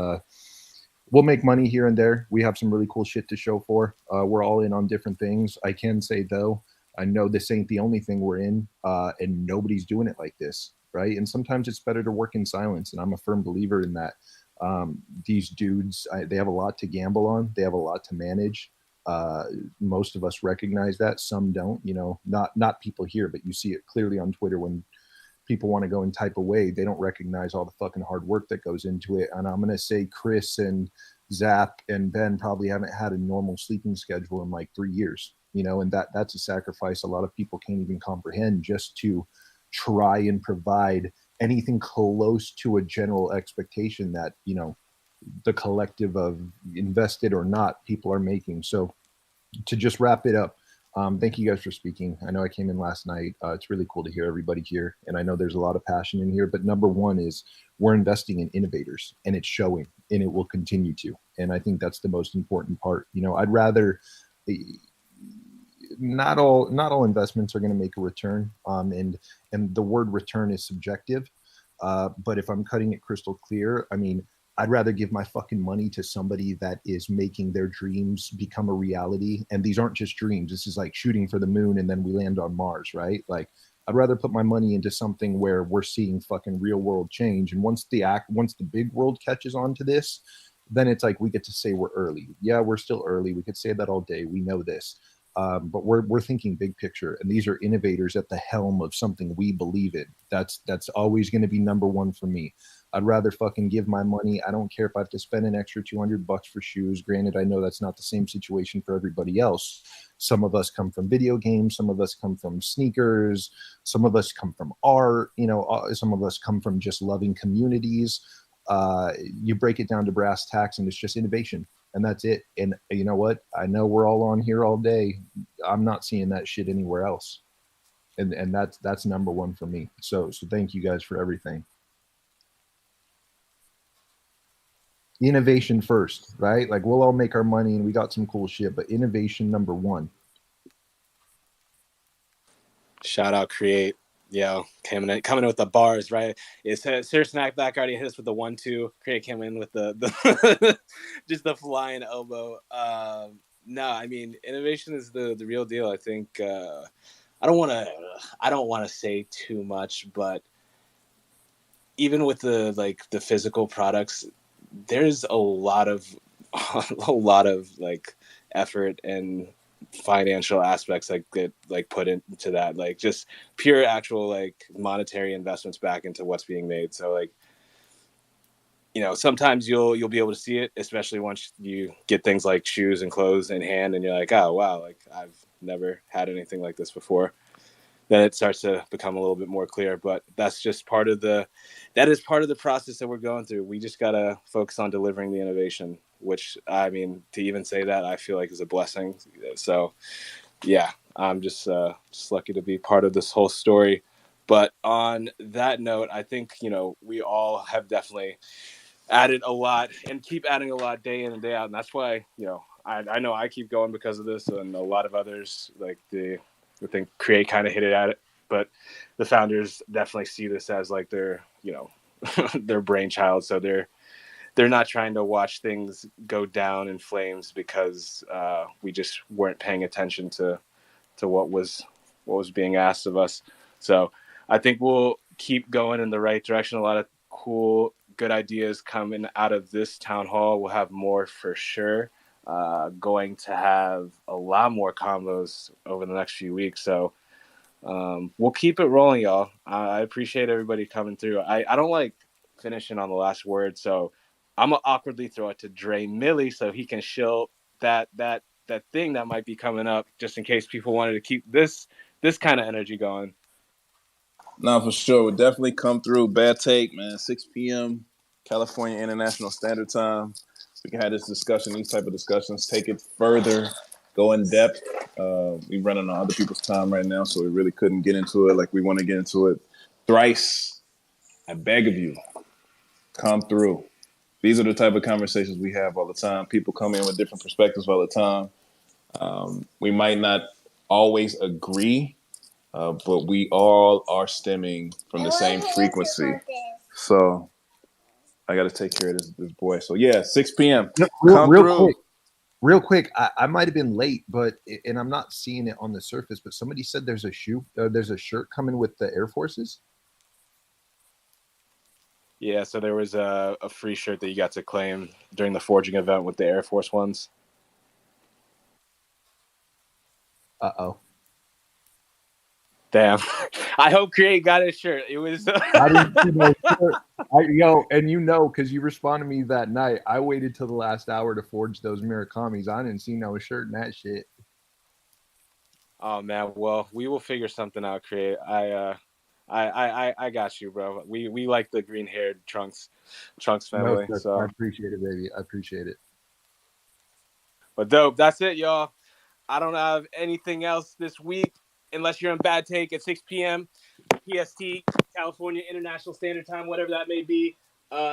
we'll make money here and there. We have some really cool shit to show for. We're all in on different things. I can say though, I know this ain't the only thing we're in, and nobody's doing it like this, right? And sometimes it's better to work in silence, and I'm a firm believer in that. These dudes, they have a lot to gamble on. They have a lot to manage. Most of us recognize that, some don't, you know, not people here, but you see it clearly on Twitter when people want to go and type away, they don't recognize all the fucking hard work that goes into it. And I'm going to say Chris and Zach and Ben probably haven't had a normal sleeping schedule in like 3 years, you know, and that's a sacrifice a lot of people can't even comprehend just to try and provide anything close to a general expectation that, you know, the collective of invested or not people are making. So to just wrap it up, thank you guys for speaking. I know I came in last night. It's really cool to hear everybody here, and I know there's a lot of passion in here, but number one is we're investing in innovators, and it's showing, and it will continue to. And I think that's the most important part. You know, I'd rather not all investments are going to make a return, and the word return is subjective, but if I'm cutting it crystal clear, I mean, I'd rather give my fucking money to somebody that is making their dreams become a reality. And these aren't just dreams. This is like shooting for the moon and then we land on Mars, right? Like, I'd rather put my money into something where we're seeing fucking real world change. And once the big world catches on to this, then it's like we get to say we're early. Yeah, we're still early. We could say that all day. We know this. But we're thinking big picture, and these are innovators at the helm of something we believe in. That's always going to be number one for me. I'd rather fucking give my money. I don't care if I have to spend an extra $200 for shoes. Granted, I know that's not the same situation for everybody else. Some of us come from video games. Some of us come from sneakers. Some of us come from art. You know, some of us come from just loving communities. You break it down to brass tacks, and it's just innovation. And that's it. And you know what? I know we're all on here all day. I'm not seeing that shit anywhere else. And that's number one for me. So thank you guys for everything. Innovation first, right? Like we'll all make our money and we got some cool shit, but innovation number one. Shout out Create. Yo, coming in with the bars, right? It's Sir Snackback already hit us with the 1-2. Create came in with the just the flying elbow. No, I mean innovation is the real deal. I think I don't want to say too much, but even with the physical products, there's a lot of like effort and financial aspects that get like put into that, like just pure actual like monetary investments back into what's being made. So like, you know, sometimes you'll be able to see it, especially once you get things like shoes and clothes in hand and you're like, oh wow, like I've never had anything like this before. Then it starts to become a little bit more clear. But that's just part of the process that we're going through. We just got to focus on delivering the innovation, which, I mean, to even say that, I feel like is a blessing. So, yeah, I'm just lucky to be part of this whole story. But on that note, I think, you know, we all have definitely added a lot and keep adding a lot day in and day out. And that's why, you know I keep going because of this, and a lot of others, like I think Create kind of hit it at it, but the founders definitely see this as like their, you know, their brainchild. So they're they're not trying to watch things go down in flames because we just weren't paying attention to what was being asked of us. So I think we'll keep going in the right direction. A lot of cool, good ideas coming out of this town hall. We'll have more for sure. Going to have a lot more combos over the next few weeks. So we'll keep it rolling, y'all. I appreciate everybody coming through. I don't like finishing on the last word, so I'm gonna awkwardly throw it to Dre Millie so he can shill that thing that might be coming up, just in case people wanted to keep this kind of energy going. No, for sure. We'll definitely come through. Bad take, man. 6 p.m. California International Standard Time. We can have this discussion, these type of discussions, take it further, go in depth. We're running on other people's time right now, so we really couldn't get into it like we want to get into it. Thrice, I beg of you, come through. These are the type of conversations we have all the time. People come in with different perspectives all the time. We might not always agree, but we all are stemming from the same frequency. So I got to take care of this boy. So yeah, 6 p.m. No, Come through. Real quick. I might have been late, and I'm not seeing it on the surface. But somebody said there's a shirt coming with the Air Forces. Yeah, so there was a free shirt that you got to claim during the forging event with the Air Force Ones. Uh-oh. Damn. I hope Create got his shirt. It was I didn't see no shirt. And because you responded to me that night, I waited till the last hour to forge those Mirakamis. I didn't see no shirt in that shit. Oh man, well, we will figure something out, Create. I got you, bro. We like the green-haired Trunks family. No, so I appreciate it, baby. I appreciate it. But dope. That's it, y'all. I don't have anything else this week unless you're in Bad Take at 6 p.m. PST, California International Standard Time, whatever that may be.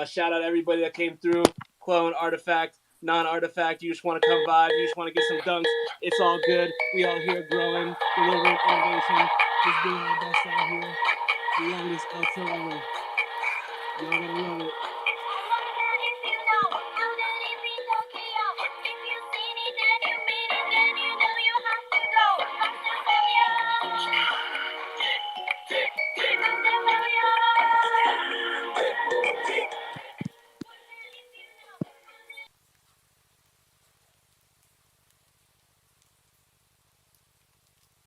Shout out everybody that came through. Clone, Artifact, non-Artifact. You just want to come vibe. You just want to get some dunks. It's all good. We all here growing, delivering innovation, just doing our best out here. The longest outro ever. Y'all gonna love it.